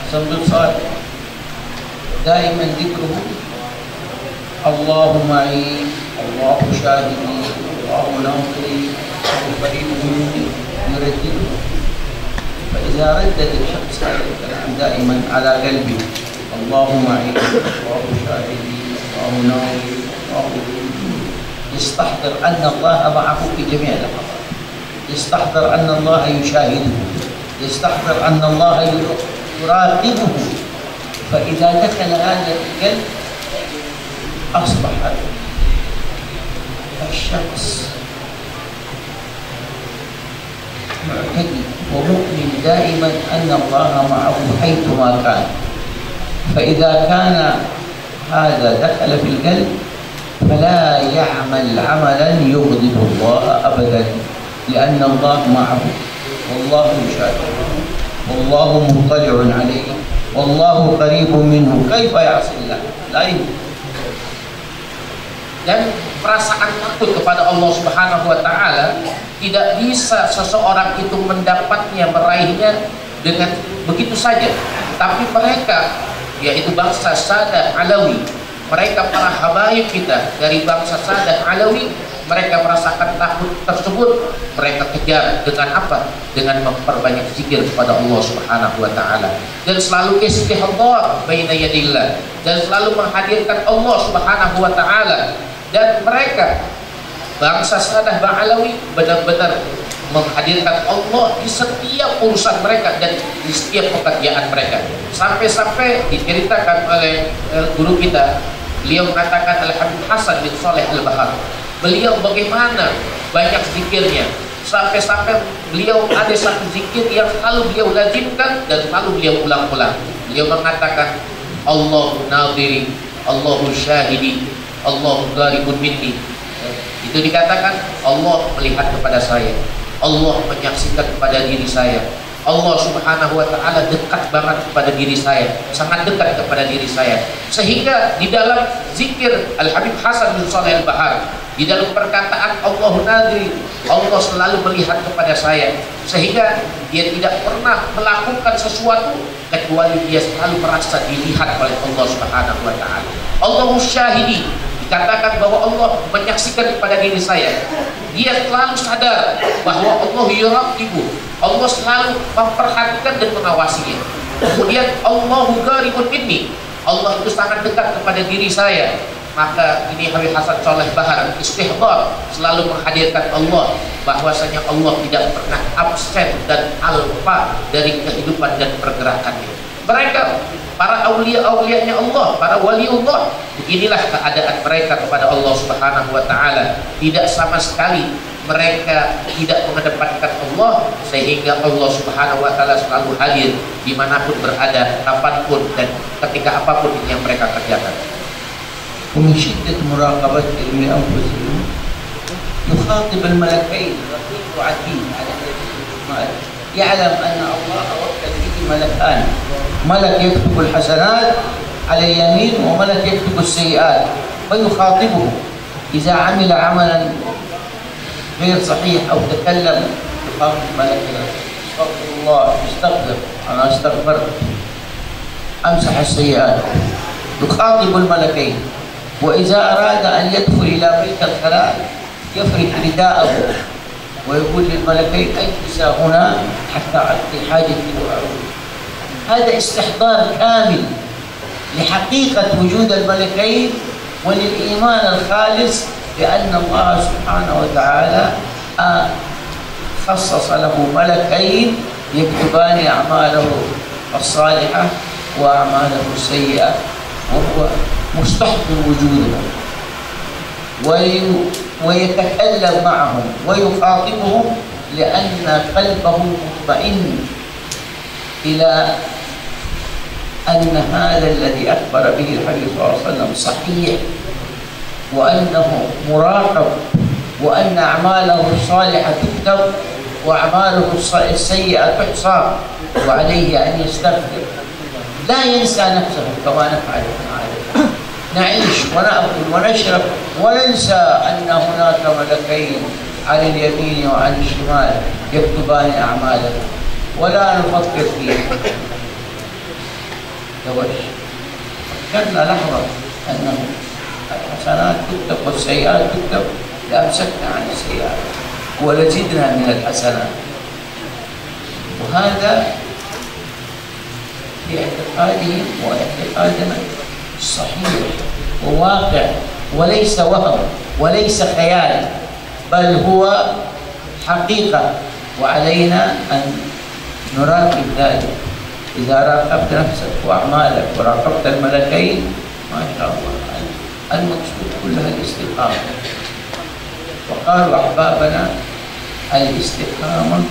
حسن بن صالح دائما ذكره الله معي، الله شاهدي، الله ناصري، الله قريب مني، يردده. فإذا ردد الشخص هذا الكلام دائما على قلبه، الله معي، الله شاهدي، الله ناصري، الله قريب مني، يستحضر أن الله معه في جميع الأمور، يستحضر أن الله يشاهده، يستحضر أن الله يراقبه. فإذا دخل هذا القلب أصبح الشخص معتقد ومؤمن دائما أن الله معه حيثما كان. فإذا كان هذا دخل في القلب فلا يعمل عملا يغضب الله أبدا، لأن الله معه والله يشاهد والله مطلع عليه والله قريب منه كيف يعصي الله؟ لا يمكن. Dan perasaan takut kepada Allah Subhanahu wa taala tidak bisa seseorang itu mendapatnya, meraihnya dengan begitu saja. Tapi mereka, yaitu bangsa Sadah Alawi, mereka para habaib kita dari bangsa Sadah Alawi, mereka merasakan takut tersebut. Mereka kejar dengan apa? Dengan memperbanyak zikir kepada Allah Subhanahu wa taala dan selalu istighfar baina yadillah, dan selalu menghadirkan Allah Subhanahu wa taala. Dan mereka bangsa Sadah Alawi benar-benar menghadirkan Allah di setiap urusan mereka dan di setiap pekerjaan mereka. Sampai-sampai diceritakan oleh guru kita, beliau mengatakan Al-Habib Hasan bin Saleh Al-Bahar, beliau bagaimana banyak zikirnya, sampai-sampai beliau ada satu zikir yang selalu beliau lazimkan dan selalu beliau ulang-ulang. Beliau mengatakan Allahu nadiri, Allahu syahidi, Allahu gharibun minni. Itu dikatakan Allah melihat kepada saya, Allah menyaksikan kepada diri saya, Allah Subhanahu wa taala dekat banget kepada diri saya, sangat dekat kepada diri saya. Sehingga di dalam zikir Al-Habib Hasan bin Saleh Al-Bahar, di dalam perkataan Allahu nadri, Allah selalu melihat kepada saya, sehingga dia tidak pernah melakukan sesuatu kecuali dia selalu merasa dilihat oleh Allah Subhanahu wa taala. Allahu syahidi, dikatakan bahwa Allah menyaksikan kepada diri saya. Dia selalu sadar bahwa Allah yuraqibu, Allah selalu memperhatikan dan mengawasinya. Kemudian Allahu gharibun minni, Allah itu sangat dekat kepada diri saya. Maka ini Habib Hasan Saleh Bahar istighfar, selalu menghadirkan Allah, bahwasanya Allah tidak pernah absen dan alfa dari kehidupan dan pergerakannya. Mereka para aulia-aulianya Allah, para waliullah, beginilah keadaan mereka kepada Allah Subhanahu wa taala. Tidak sama sekali mereka tidak mengedepankan Allah, sehingga Allah Subhanahu wa taala selalu hadir dimanapun berada, kapanpun dan ketika apapun yang mereka kerjakan. ومن شدة مراقبته لأنفسهم يخاطب الملكين رقيب وعتيد على الإجمال، يعلم أن الله وكل به ملكان، ملك يكتب الحسنات على اليمين وملك يكتب السيئات، فيخاطبه إذا عمل عملا غير صحيح أو تكلم يخاطب ملك استغفر الله، استغفر، أنا استغفرت، أمسح السيئات، يخاطب الملكين. وإذا أراد أن يدخل إلى بيت الخلاء يفرد رداءه ويقول للملكين اجلسا هنا حتى أقضي حاجتي وأعود. هذا استحضار كامل لحقيقة وجود الملكين وللإيمان الخالص بأن الله سبحانه وتعالى خصص له ملكين يكتبان أعماله الصالحة وأعماله السيئة، وهو مستحضر وجودهم ويتكلم معهم ويخاطبهم لأن قلبه مطمئن إلى أن هذا الذي أخبر به الحبيب صلى الله عليه وسلم صحيح، وأنه مراقب، وأن أعماله الصالحة تكتب وأعماله السيئة تحصى، وعليه أن يستغفر، لا ينسى نفسه كما نفعل نعيش ونأكل ونشرب وننسى أن هناك ملكين عن اليمين وعن الشمال يكتبان أعمالنا ولا نفكر فيه. فكرنا لحظة أنه الحسنات تكتب والسيئات تكتب، لأمسكنا عن السيئات ولزدنا من الحسنات، وهذا في اعتقادهم واعتقادنا صحيح وواقع، وليس وهم وليس خيال، بل هو حقيقة، وعلينا أن نراقب ذلك. إذا راقبت نفسك وأعمالك وراقبت الملكين ما شاء الله المقصود كلها الاستقامة. وقالوا أحبابنا الاستقامة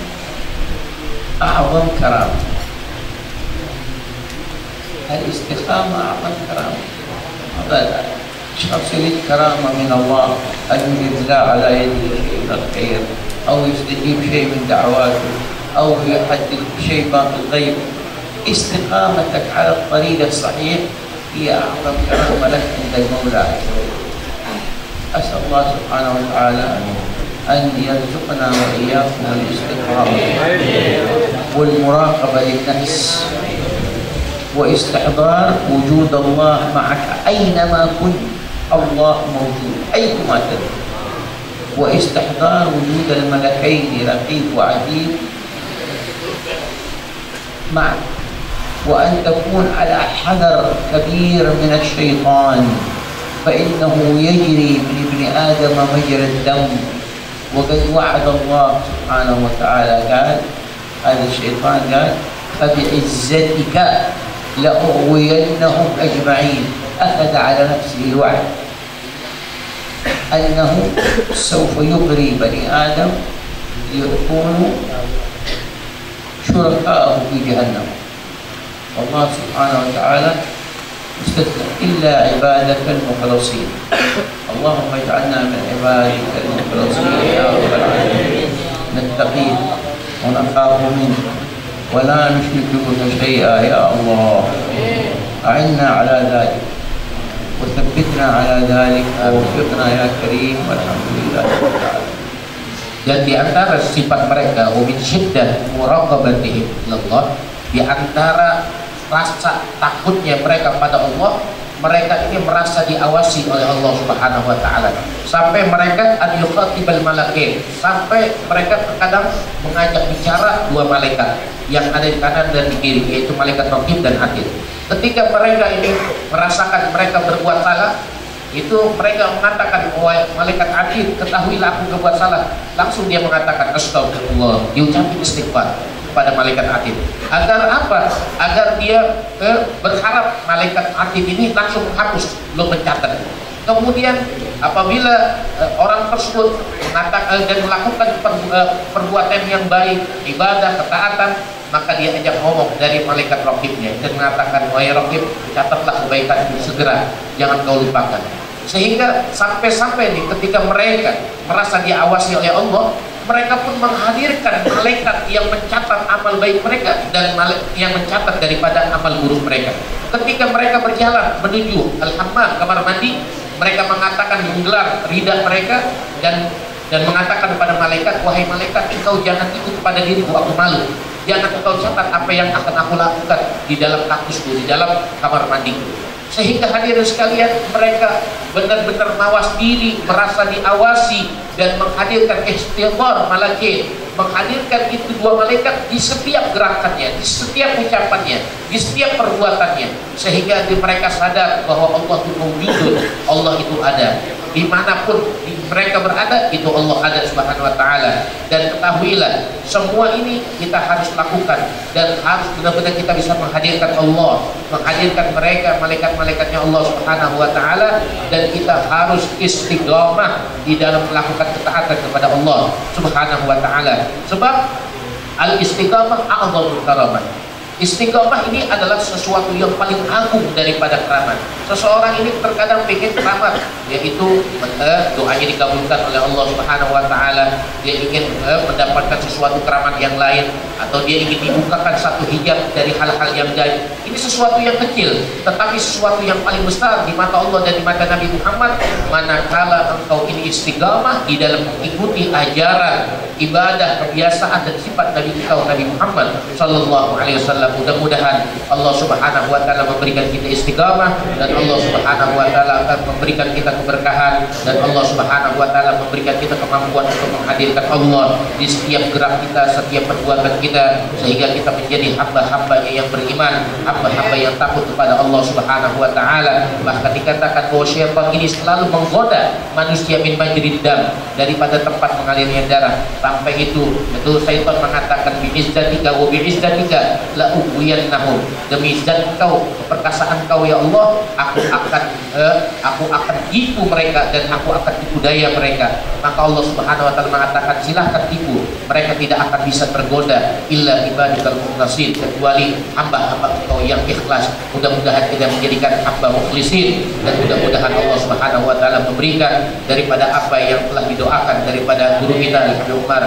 أعظم كرامة، الاستقامة أعظم كرامة. حصل الكرامة من الله أن يجد على يده شيء من الخير أو يستجيب شيء من دعواته أو يحدد شيء باطل الغيب. استقامتك على الطريق الصحيح هي أعظم كرامة لك عند المولى. أسأل الله سبحانه وتعالى أن يرزقنا وإياكم الاستقامة والمراقبة للنفس واستحضار وجود الله معك أينما كنت. الله موجود أينما تكن، واستحضار وجود الملكين رقيب وعتيد معك، وأن تكون على حذر كبير من الشيطان فإنه يجري من ابن آدم مجرى الدم. وقد وعد الله سبحانه وتعالى قال هذا الشيطان قال فبعزتك لأغوينهم أجمعين. أخذ على نفسه الوعد أنه سوف يغري بني آدم ليكونوا شركاءه في جهنم. والله سبحانه وتعالى مستثنى إلا عبادك المخلصين. اللهم اجعلنا من عبادك المخلصين يا رب العالمين، نتقيه ونخاف منك ولا نشرك بك شيئا يا الله. أعنا على ذلك وثبتنا على ذلك ووفقنا يا كريم والحمد لله رب العالمين. Dan di antara sifat mereka wa min syiddah muraqabatihim ilallah, di antara rasa takutnya mereka pada Allah, mereka ini merasa diawasi oleh Allah Subhanahu wa taala. Sampai mereka an yuqatibal malakin, sampai mereka terkadang mengajak bicara dua malaikat yang ada di kanan dan di kiri, yaitu malaikat raqib dan atid. Ketika mereka ini merasakan mereka berbuat salah, itu mereka mengatakan, malaikat atid, ketahuilah aku berbuat salah. Langsung dia mengatakan astagfirullah, diucapkan istighfar pada malaikat atid. Agar apa? Agar dia berharap malaikat atid ini langsung menghapus, belum mencatat. Kemudian apabila orang tersebut mengatakan dan melakukan perbuatan yang baik, ibadah, ketaatan, maka dia ajak ngomong dari malaikat raqibnya dan mengatakan, wahai raqib, catatlah kebaikanmu segera, jangan kau lupakan. Sehingga sampai-sampai nih ketika mereka merasa diawasi oleh Allah, mereka pun menghadirkan malaikat yang mencatat amal baik mereka dan yang mencatat daripada amal buruk mereka. Ketika mereka berjalan menuju al-hammam, kamar mandi, mereka mengatakan, menggelar lidah mereka dan mengatakan kepada malaikat, wahai malaikat, engkau jangan ikut kepada diriku, aku malu. Jangan engkau catat apa yang akan aku lakukan di dalam kakusku, di dalam kamar mandiku. Sehingga hadirin sekalian, mereka benar-benar mawas diri, merasa diawasi dan menghadirkan istighfar malakin, menghadirkan itu dua malaikat di setiap gerakannya, di setiap ucapannya, di setiap perbuatannya, sehingga mereka sadar bahwa Allah itu wujud, Allah itu ada. Dimanapun mereka berada, itu Allah ada Subhanahu wa ta'ala. Dan ketahuilah, semua ini kita harus lakukan dan harus benar-benar kita bisa menghadirkan Allah, menghadirkan mereka, malaikat-malaikatnya Allah Subhanahu wa ta'ala, dan kita harus istiqamah di dalam melakukan ketaatan kepada Allah Subhanahu wa ta'ala. Sebab al-istiqamah a'zamul karamah. Istiqamah ini adalah sesuatu yang paling agung daripada keramat. Seseorang ini terkadang ingin keramat, yaitu doanya dikabulkan oleh Allah Subhanahu wa ta'ala. Dia ingin mendapatkan sesuatu keramat yang lain, atau dia ingin dibukakan satu hijab dari hal-hal yang gaib. Ini sesuatu yang kecil, tetapi sesuatu yang paling besar di mata Allah dan di mata Nabi Muhammad. Manakala engkau ini istiqamah di dalam mengikuti ajaran, ibadah, kebiasaan dan sifat Nabi kita, Nabi Muhammad sallallahu alaihi wasallam. Mudah-mudahan Allah Subhanahu wa ta'ala memberikan kita istiqamah, dan Allah Subhanahu wa ta'ala akan memberikan kita keberkahan, dan Allah Subhanahu wa ta'ala memberikan kita kemampuan untuk menghadirkan Allah di setiap gerak kita, setiap perbuatan kita, sehingga kita menjadi hamba-hambanya yang beriman, hamba-hamba yang takut kepada Allah Subhanahu wa ta'ala. Bahkan dikatakan bahwa syaitan ini selalu menggoda manusia min majrid dam, daripada tempat mengalirnya darah. Sampai itu betul syaitan mengatakan, bi'izzatika wa bi'izzatika la ughwiyannahum, demi zat kau, keperkasaan kau ya Allah, aku akan aku akan tipu mereka dan aku akan tipu daya mereka. Maka Allah Subhanahu wa taala mengatakan, silahkan tipu, mereka tidak akan bisa tergoda illa ibadikal mukhlasin, kecuali hamba-hamba Engkau yang ikhlas. Mudah-mudahan kita menjadikan hamba mukhlisin, dan mudah-mudahan Allah Subhanahu wa taala memberikan daripada apa yang telah didoakan daripada guru kita Al-Habib Umar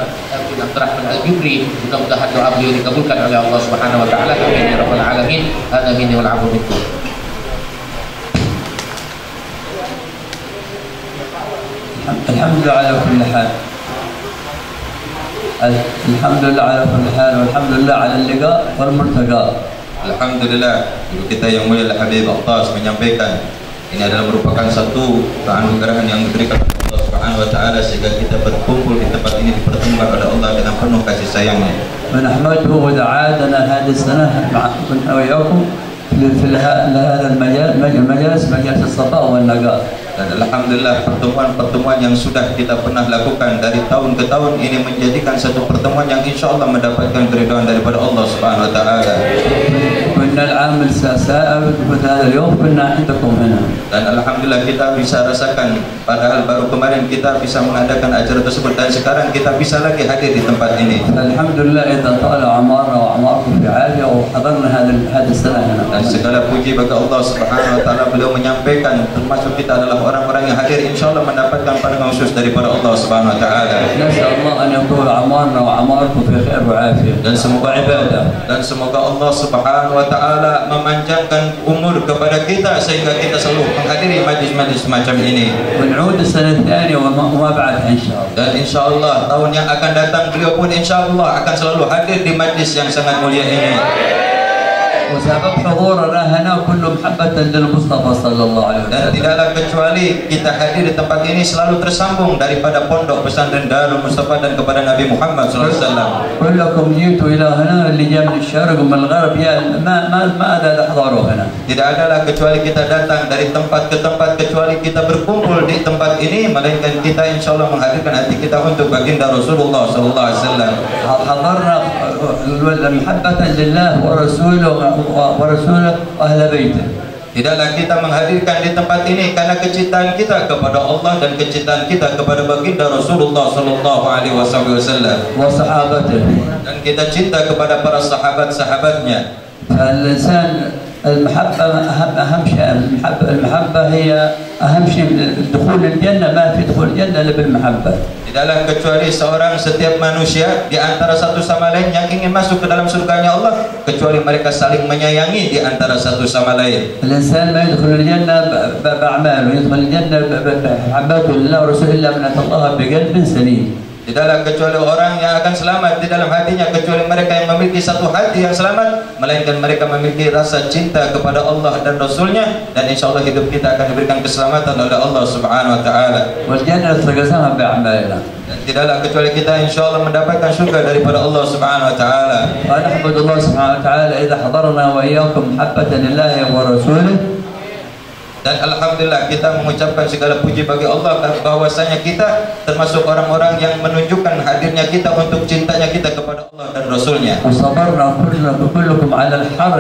bin Abdurrahman Al-Jubri. Mudah-mudahan doa beliau dikabulkan oleh Allah Subhanahu wa taala. Amin ya rabbal alamin. Amin wal afu minkum. الحمد لله على كل حال. الحمد لله على كل حال والحمد لله على اللقاء والملتقى. Alhamdulillah, guru kita yang mulia Al-Habib Akhtas menyampaikan ini adalah merupakan satu keanugerahan yang diberikan oleh Allah Subhanahu wa taala sehingga kita berkumpul di tempat ini, dipertemukan oleh Allah dengan penuh kasih sayangnya. ونحمده ودعاتنا هذه السنة معكم وإياكم في هذا المجال مجالس الصفاء والنقاء. Dan alhamdulillah pertemuan-pertemuan yang sudah kita pernah lakukan dari tahun ke tahun ini menjadikan satu pertemuan yang insya Allah mendapatkan keridhaan daripada Allah Subhanahu wa taala. كنا العام السابق في هذا اليوم كنا عندكم هنا. Dan alhamdulillah kita bisa rasakan, padahal baru kemarin kita bisa mengadakan acara tersebut dan sekarang kita bisa lagi hadir di tempat ini. Alhamdulillah إذا طال عمرنا وأعماركم في عافية وحضرنا هذه السنة هنا. Dan segala puji bagi Allah Subhanahu wa taala, beliau menyampaikan termasuk kita adalah orang-orang yang hadir insyaallah mendapatkan pandangan khusus daripada Allah Subhanahu wa taala. نسأل الله أن يطول أعمارنا وأعماركم في خير وعافية. Dan semoga Allah Subhanahu wa taala memanjangkan umur kepada kita sehingga kita selalu menghadiri majlis-majlis semacam ini. ونعود السنة الثانية وما بعدها إن شاء الله. Dan insyaallah tahun yang akan datang beliau pun insyaallah akan selalu hadir di majlis yang sangat mulia ini. وسبب حضورنا هنا كل محبة للمصطفى صلى الله عليه Dan وسلم. tidaklah kecuali kita hadir di tempat ini selalu tersambung daripada pondok pesantren Darul Mustafa dan kepada Nabi Muhammad SAW. كلكم جئتوا إلى هنا اللي جاء من الشرق ومن الغرب يا ماذا تحضروا هنا؟ Tidak adalah kecuali kita datang dari tempat ke tempat, kecuali kita berkumpul di tempat ini, melainkan kita insya Allah menghadirkan hati kita untuk baginda Rasulullah SAW. حضرنا محبة لله ورسوله وأهل بيته. Tidaklah kita menghadirkan di tempat ini karena kecintaan kita kepada Allah dan kecintaan kita kepada baginda Rasulullah sallallahu alaihi wasallam وصحابته. dan kita cinta kepada para sahabat-sahabatnya. فالإنسان المحبة أهم شيء. المحبة هي أهم شيء. دخول الجنة ما في دخول الجنة إلا بالمحبة. Tidaklah kecuali setiap manusia di antara satu sama lain yang ingin masuk ke dalam surganya Allah kecuali mereka saling menyayangi di antara satu sama lain. الإنسان ما يدخل الجنة بأعماله، يدخل الجنة بمحبته لله ورسوله إلا من أتى الله بقلب سليم. Tidaklah kecuali orang yang akan selamat di dalam hatinya kecuali mereka yang memiliki satu hati yang selamat, melainkan mereka memiliki rasa cinta kepada Allah dan Rasulnya, dan insya Allah hidup kita akan diberikan keselamatan oleh Allah Subhanahu wa taala. والجنة تقسمها بأعمالنا. Dan tidaklah kecuali kita insya Allah mendapatkan surga daripada Allah Subhanahu wa taala. ونحمد الله سبحانه وتعالى إذا حضرنا وإياكم محبة لله ورسوله. Dan alhamdulillah kita mengucapkan segala puji bagi Allah bahwasanya kita termasuk orang-orang yang menunjukkan hadirnya kita untuk cintanya kita kepada Allah dan Rasulnya. وصبرنا كلكم على الحر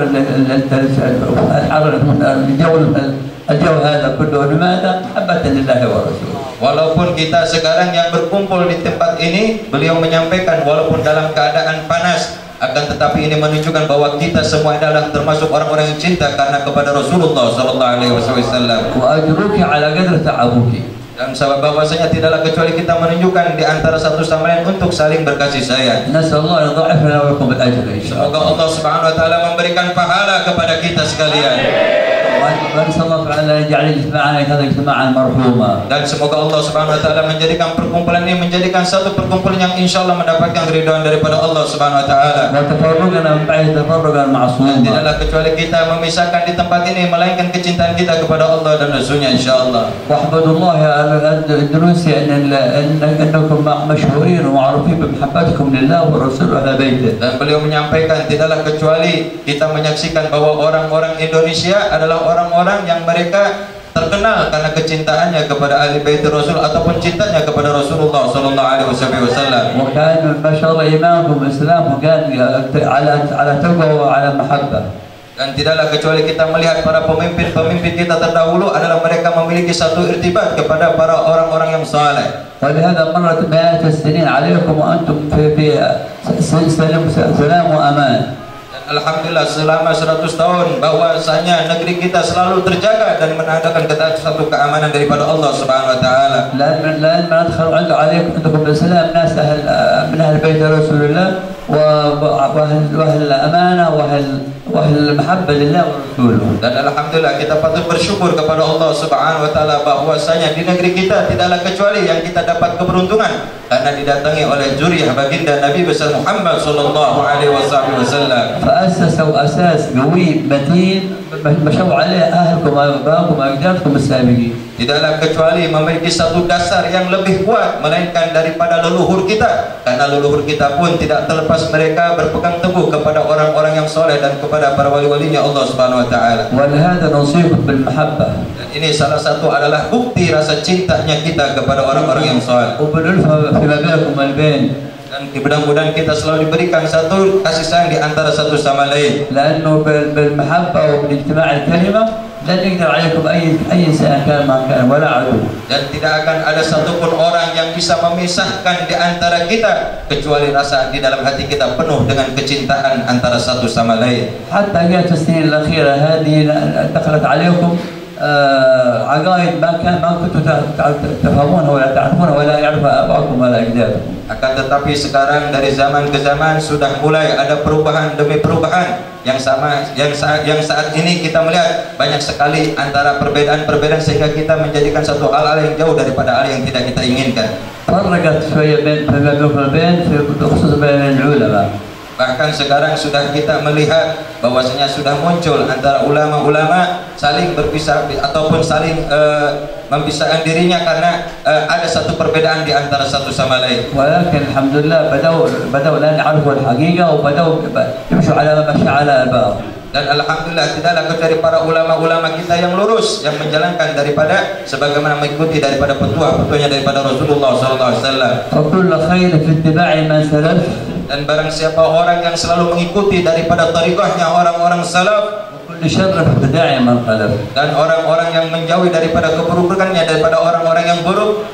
الجو هذا كله لماذا؟ محبة لله ورسوله. Walaupun kita sekarang yang berkumpul di tempat ini, beliau menyampaikan walaupun dalam keadaan panas, akan tetapi ini menunjukkan bahwa kita semua adalah termasuk orang-orang yang cinta karena kepada Rasulullah sallallahu alaihi wasallam. وأجرك على قدر تعبك. Dan sebab bahwasanya tidaklah kecuali kita menunjukkan di antara satu sama lain untuk saling berkasih sayang. نسأل الله يضاعف لنا ولكم الأجر إن شاء الله. Semoga Allah Subhanahu wa taala memberikan pahala kepada kita sekalian. ونسأل الله تعالى يجعل اجتماعنا هذا اجتماعا مرحوما. Dan semoga Allah Subhanahu wa taala menjadikan perkumpulan ini menjadikan satu perkumpulan yang insyaallah mendapatkan keridhaan daripada Allah Subhanahu wa taala. وتفرقنا من بعد تفرقا معصوما. Tidaklah kecuali kita memisahkan di tempat ini melainkan kecintaan kita kepada Allah dan Rasulnya insyaallah. واحمد الله يا الدروسي انكم مشهورين ومعروفين بمحبتكم لله ورسوله وأهل بيته. Dan beliau menyampaikan tidaklah kecuali kita menyaksikan bahwa orang-orang Indonesia adalah orang-orang yang mereka terkenal karena kecintaannya kepada ahli bait Rasul ataupun cintanya kepada Rasulullah sallallahu alaihi wasallam. وكان ما شاء الله إيمانكم إسلامكم كان على تقوى وعلى محبة. Dan tidaklah kecuali kita melihat para pemimpin-pemimpin kita terdahulu adalah mereka memiliki satu irtibat kepada para orang-orang yang saleh. ولهذا مرت مئات السنين عليكم وأنتم في سلام وأمان. Alhamdulillah selama 100 tahun bahwasanya negeri kita selalu terjaga dan menandakan satu keamanan daripada Allah Subhanahu wa taala. لأن ما ندخل عندكم بالسلام ناس من أهل بيت رسول الله وأهل الأمانة وأهل المحبة لله ورسوله. Dan alhamdulillah kita patut bersyukur kepada Allah Subhanahu wa taala bahwasanya di negeri kita tidaklah kecuali yang kita dapat keberuntungan karena didatangi oleh zuriyah baginda Nabi besar Muhammad sallallahu alaihi wasallam. فأسسوا أساس قوي متين مشوا عليه أهلكم وآباؤكم وأجدادكم السابقين. Tidaklah kecuali memiliki satu dasar yang lebih kuat melainkan daripada leluhur kita, karena leluhur kita pun tidak terlepas mereka berpegang teguh kepada orang-orang yang soleh dan kepada para wali-walinya Allah Subhanahu wa taala. ولهذا نوصيكم بالمحبة. Dan ini salah satu adalah bukti rasa cintanya kita kepada orang-orang yang soleh. وبالألفة فيما بينكم والبين. Dan mudah-mudahan kita selalu diberikan satu kasih sayang di antara satu sama lain. لأنه بالمحبة وبالاجتماع الكلمة لن يقدر عليكم أي إنسان كان ما كان ولا عدو. Dan tidak akan ada satupun orang yang bisa memisahkan di antara kita kecuali rasa di dalam hati kita penuh dengan kecintaan antara satu sama lain. حتى جاءت السنين الأخيرة هذه دخلت عليكم عقائد ما كنتم تفهمونها ولا تعرفونها ولا يعرفها آباؤكم ولا أجدادكم. Akan tetapi sekarang dari zaman ke zaman sudah mulai ada perubahan demi perubahan yang saat ini kita melihat banyak sekali antara perbedaan-perbedaan sehingga kita menjadikan satu hal yang jauh daripada hal yang tidak kita inginkan. فرقت شوية بين خصوصا بين العلماء. Bahkan sekarang sudah kita melihat bahwasanya sudah muncul antara ulama-ulama saling berpisah ataupun saling memisahkan dirinya karena ada satu perbedaan di antara satu sama lain. ولكن الحمد لله بدأوا الآن يعرفوا الحقيقة وبدأوا يمشوا على ما مشى على آبائهم. Dan alhamdulillah tidaklah dari para ulama-ulama kita yang lurus yang menjalankan daripada sebagaimana mengikuti daripada petua-petuanya daripada Rasulullah sallallahu alaihi wasallam. وكل خير في اتباع من سلف. Dan barang siapa orang yang selalu mengikuti daripada tariqahnya orang-orang salaf, وكل شر في ابتداع من خلف. dan orang-orang yang menjauhi daripada keburukannya daripada orang-orang yang buruk.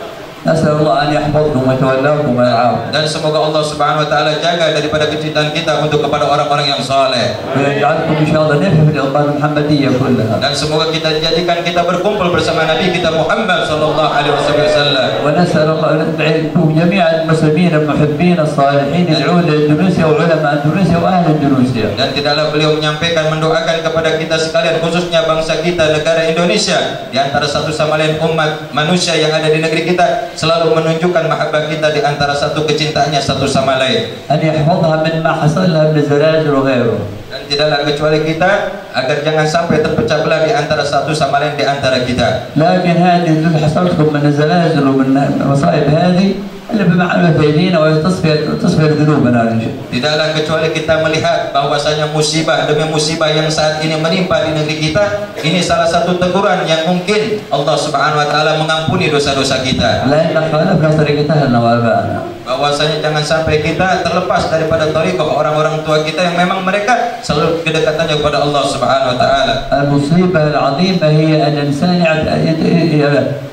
نسأل الله أن يحفظكم ويتولاكم ويرعاكم. Dan semoga Allah Subhanahu wa taala jaga daripada kecintaan kita untuk kepada orang-orang yang saleh. ويجعلكم إن شاء الله نفهم الأمة المحمدية كلها. Dan semoga kita dijadikan kita berkumpul bersama Nabi kita Muhammad sallallahu alaihi wasallam. ونسأل الله أن يدعيكم جميع المسلمين المحبين الصالحين يدعون لإندونيسيا وعلماء إندونيسيا وأهل إندونيسيا. Dan tidaklah beliau menyampaikan mendoakan kepada kita sekalian khususnya bangsa kita negara Indonesia di antara satu sama lain umat manusia yang ada di negeri kita selalu menunjukkan mahabbah kita di antara satu kecintaannya satu sama lain. أن يحفظها مما حصل لها من الزلازل وغيره. Dan tidaklah kecuali kita agar jangan sampai terpecah belah di antara satu sama lain di antara kita. لكن هذه اللي حصلتكم من الزلازل ومن المصائب هذه اللي بمعنى بيدينا وتصفي ذنوبنا. Tidaklah kecuali kita melihat bahwasanya musibah demi musibah yang saat ini menimpa di negeri kita ini salah satu teguran yang mungkin Allah Subhanahu wa taala mengampuni dosa-dosa kita. لأن خالفنا طريقة أهلنا وآبائنا. Bahwasanya jangan sampai kita terlepas daripada thariqah orang-orang tua kita yang memang mereka selalu kedekatannya kepada Allah Subhanahu wa taala. المصيبة العظيمة هي أن الإنسان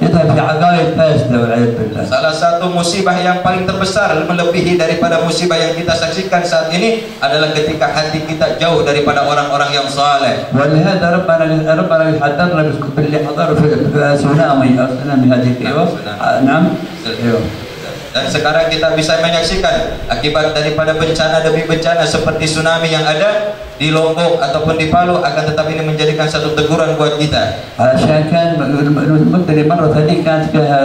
يذهب في عقائد فاسدة والعياذ بالله. Salah satu musibah yang paling terbesar melebihi daripada musibah yang kita saksikan saat ini adalah ketika hati kita jauh daripada orang-orang yang saleh. ولهذا ربنا يحذرنا باللي حضروا في تسونامي هذه. نعم. Dan sekarang kita bisa menyaksikan akibat daripada bencana demi bencana seperti tsunami yang ada di Lombok ataupun di Palu, akan tetapi ini menjadikan satu teguran buat kita. علشان كان المدة اللي مرت هذه كانت فيها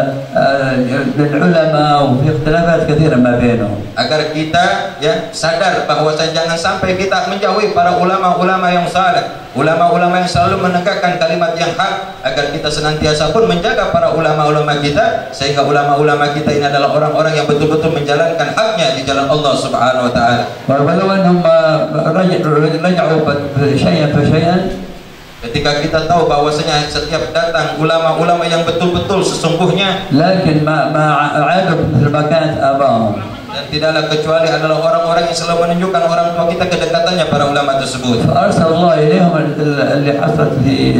للعلماء وفي اختلافات كثيرة ما بينهم. Agar kita ya sadar bahwa jangan sampai kita menjauhi para ulama-ulama yang saleh, ulama-ulama yang selalu menegakkan kalimat yang hak, agar kita senantiasa pun menjaga para ulama-ulama kita sehingga ulama-ulama kita ini adalah orang-orang yang betul-betul menjalankan haknya di jalan Allah Subhanahu wa taala. ولو أنهم رجعوا شيئا فشيئا. Ketika kita tahu bahwasanya setiap datang ulama-ulama yang betul-betul sesungguhnya, لكن ما عادوا مثل ما كانت آبائهم. Dan tidaklah kecuali adalah orang-orang yang selalu menunjukkan orang tua kita kedekatannya para ulama tersebut. فأرسل الله إليهم اللي حصلت في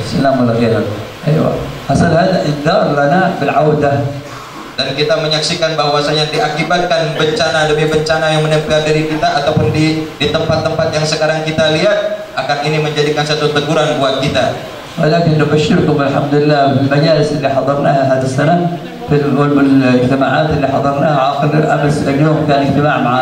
السلام ولا غيرها. أيوة حصل هذا إنذار لنا بالعودة. Dan kita menyaksikan bahwasanya diakibatkan bencana demi bencana yang menimpa diri kita ataupun di tempat-tempat yang sekarang kita lihat, akan ini menjadikan satu teguran buat kita. ولكن نبشركم الحمد لله بالمجالس اللي حضرناها هذه السنة في الاجتماعات اللي حضرناها آخر أمس اليوم كان اجتماع مع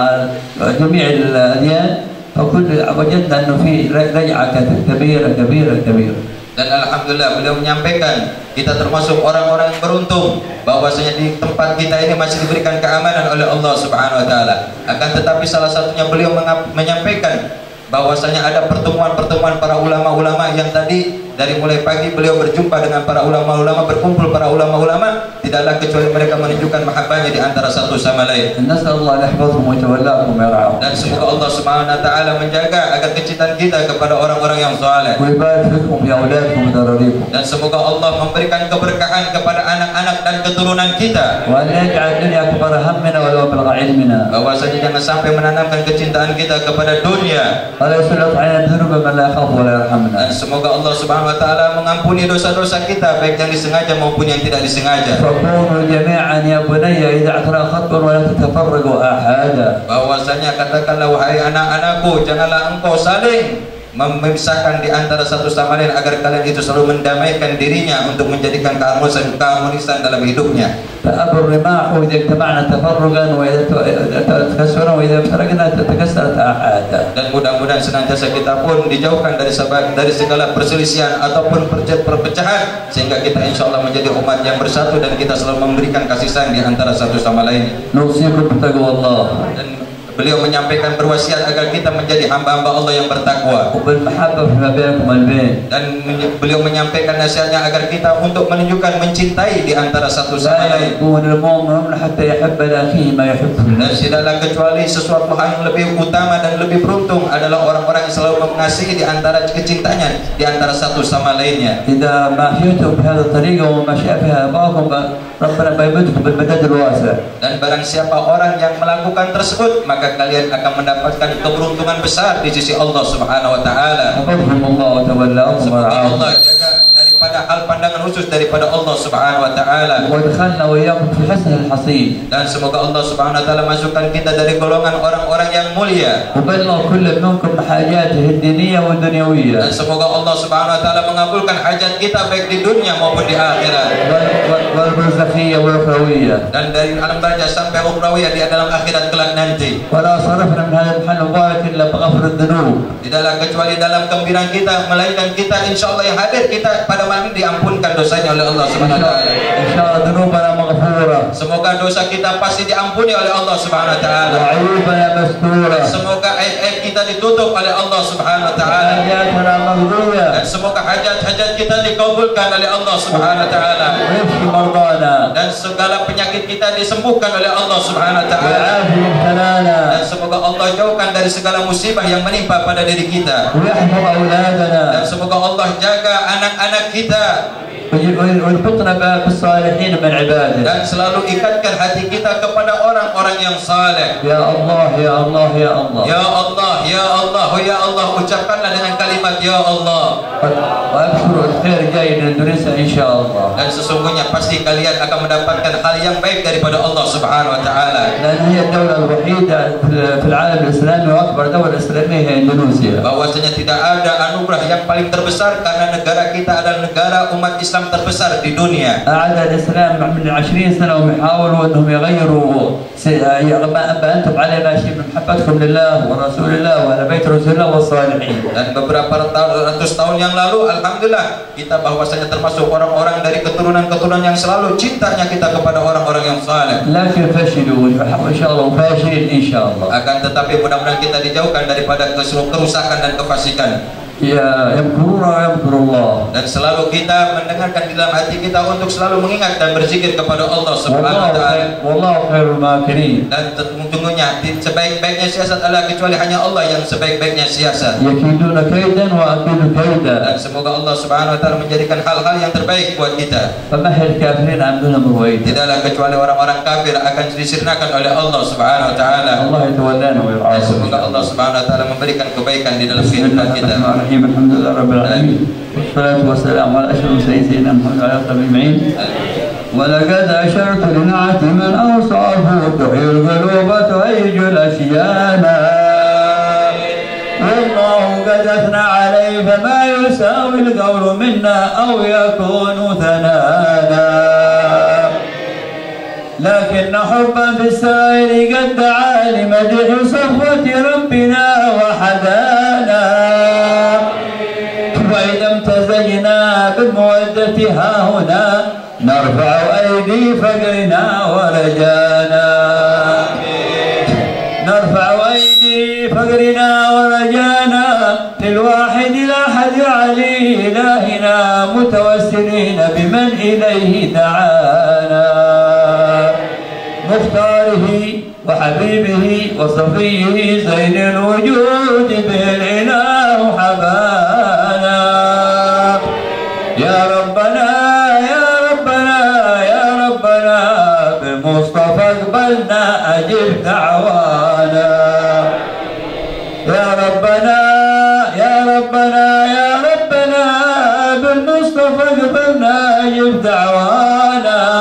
جميع الأديان وجدنا أنه في رجعة كبيرة كبيرة كبيرة. Dan alhamdulillah beliau menyampaikan kita termasuk orang-orang yang beruntung bahwasanya di tempat kita ini masih diberikan keamanan oleh Allah Subhanahu wa taala. Akan tetapi salah satunya beliau menyampaikan bahwasanya ada pertemuan-pertemuan para ulama-ulama yang tadi dari mulai pagi beliau berjumpa dengan para ulama-ulama, berkumpul para ulama-ulama, tidaklah kecuali mereka menunjukkan mahabbahnya di antara satu sama lain. Dan semoga Allah Subhanahu wa taala menjaga agar kecintaan kita kepada orang-orang yang saleh. Dan semoga Allah memberikan keberkahan kepada anak-anak dan keturunan kita. Bahwasanya jangan sampai menanamkan kecintaan kita kepada dunia. Dan semoga Allah Subhanahu wa taala mengampuni dosa-dosa kita baik yang disengaja maupun yang tidak disengaja. Bahwasanya katakanlah wahai anak-anakku, janganlah engkau saling memisahkan di antara satu sama lain agar kalian itu selalu mendamaikan dirinya untuk menjadikan keharmonisan dalam hidupnya. Dan mudah-mudahan senantiasa kita pun dijauhkan dari segala perselisihan ataupun perpecahan sehingga kita insya Allah menjadi umat yang bersatu dan kita selalu memberikan kasih sayang di antara satu sama lain. Dan beliau menyampaikan berwasiat agar kita menjadi hamba-hamba Allah yang bertakwa. Dan beliau menyampaikan nasihatnya agar kita untuk menunjukkan mencintai di antara satu sama lain. Dan tidaklah kecuali sesuatu hal yang lebih utama dan lebih beruntung adalah orang-orang yang selalu mengasihi di antara kecintanya di antara satu sama lainnya. Dan barang siapa orang yang melakukan tersebut, maka kalian akan mendapatkan keberuntungan besar di sisi Allah Subhanahu wa taala. Semoga Allah jaga daripada hal pandangan khusus daripada Allah Subhanahu wa taala. Dan semoga Allah Subhanahu wa taala masukkan kita dari golongan orang-orang yang mulia. Dan semoga Allah Subhanahu wa taala mengabulkan hajat kita baik di dunia maupun di akhirat. Dan dari alam barzakh sampai ukhrawiyah di dalam akhirat kelak nanti. Tidaklah kecuali dalam gembiraan kita, melainkan kita insya Allah yang hadir kita pada malam ini diampunkan dosanya oleh Allah Subhanahu wa taala. Semoga dosa kita pasti diampuni oleh Allah Subhanahu wa taala. Semoga aib kita ditutup oleh Allah Subhanahu wa taala. Dan semoga hajat-hajat kita dikabulkan oleh Allah Subhanahu wa taala. Dan segala penyakit kita disembuhkan oleh Allah Subhanahu wa taala. Dan semoga Allah jauhkan dari segala musibah yang menimpa pada diri kita. Dan semoga Allah jaga anak-anak kita. Dan selalu ikatkan hati kita kepada orang-orang yang saleh. Ya Allah, ya Allah, ya Allah. Ya Allah, ya Allah, ya Allah. Ucapkanlah dengan kalimat ya Allah. Dan sesungguhnya pasti kalian akan mendapatkan hal yang baik daripada Allah Subhanahu wa taala. Bahwasanya tidak ada anugerah yang paling terbesar karena negara kita adalah negara umat Islam terbesar di dunia. الإسلام من 20 سنة ويحاولوا أنهم يغيروا ما أنتم على ماشي من محبتكم لله ورسول الله وعلى بيت رسول الله والصالحين. Dan beberapa ratus tahun yang lalu, alhamdulillah kita bahwasanya termasuk orang-orang dari keturunan-keturunan yang selalu cintanya kita kepada orang-orang yang saleh. لكن فشلوا إن شاء الله وفاشلين إن شاء الله. Akan tetapi mudah-mudahan kita dijauhkan daripada kerusakan dan kefasikan. يمكرون ويمكر الله. Dan selalu kita mendengarkan di dalam hati kita untuk selalu mengingat dan berzikir kepada Allah Subhanahu wa taala. والله خير الماكرين. Dan sesungguhnya sebaik-baiknya siasat adalah kecuali hanya Allah yang sebaik-baiknya siasat. يكيدون كيدا وأكيد كيدا. Dan semoga Allah Subhanahu wa taala menjadikan hal-hal yang terbaik buat kita. فمهل الكافرين عندنا مرويد. Tidaklah kecuali orang-orang kafir akan disirnakan oleh Allah Subhanahu wa taala. الله يتولانا ويرعانا. Semoga Allah Subhanahu wa taala memberikan kebaikan di dalam kehidupan kita. الحمد لله رب العالمين والصلاة والسلام على أشرف المرسلين سيدنا محمد وعلى آله أجمعين. ولقد أشرت لنعت من أوصافه تحيي القلوب تهيج الأشيانا. والله قد أثنى عليه فما يساوي القول منا أو يكون ثنانا. لكن حبا في السائر قد دعا لمدح صفوة ربنا وحدانا. وإذا امتزجنا بالمودة ها هنا نرفع أيدي فقرنا ورجانا. نرفع أيدي فقرنا ورجانا للواحد الأحد علي إلهنا متوسلين بمن إليه دعانا. مختاره وحبيبه وصفيه زين الوجود به الإله حبانا. يا ربنا يا ربنا يا ربنا بالمصطفى اقبلنا أجب دعوانا. يا ربنا يا ربنا يا ربنا بالمصطفى اقبلنا أجب دعوانا.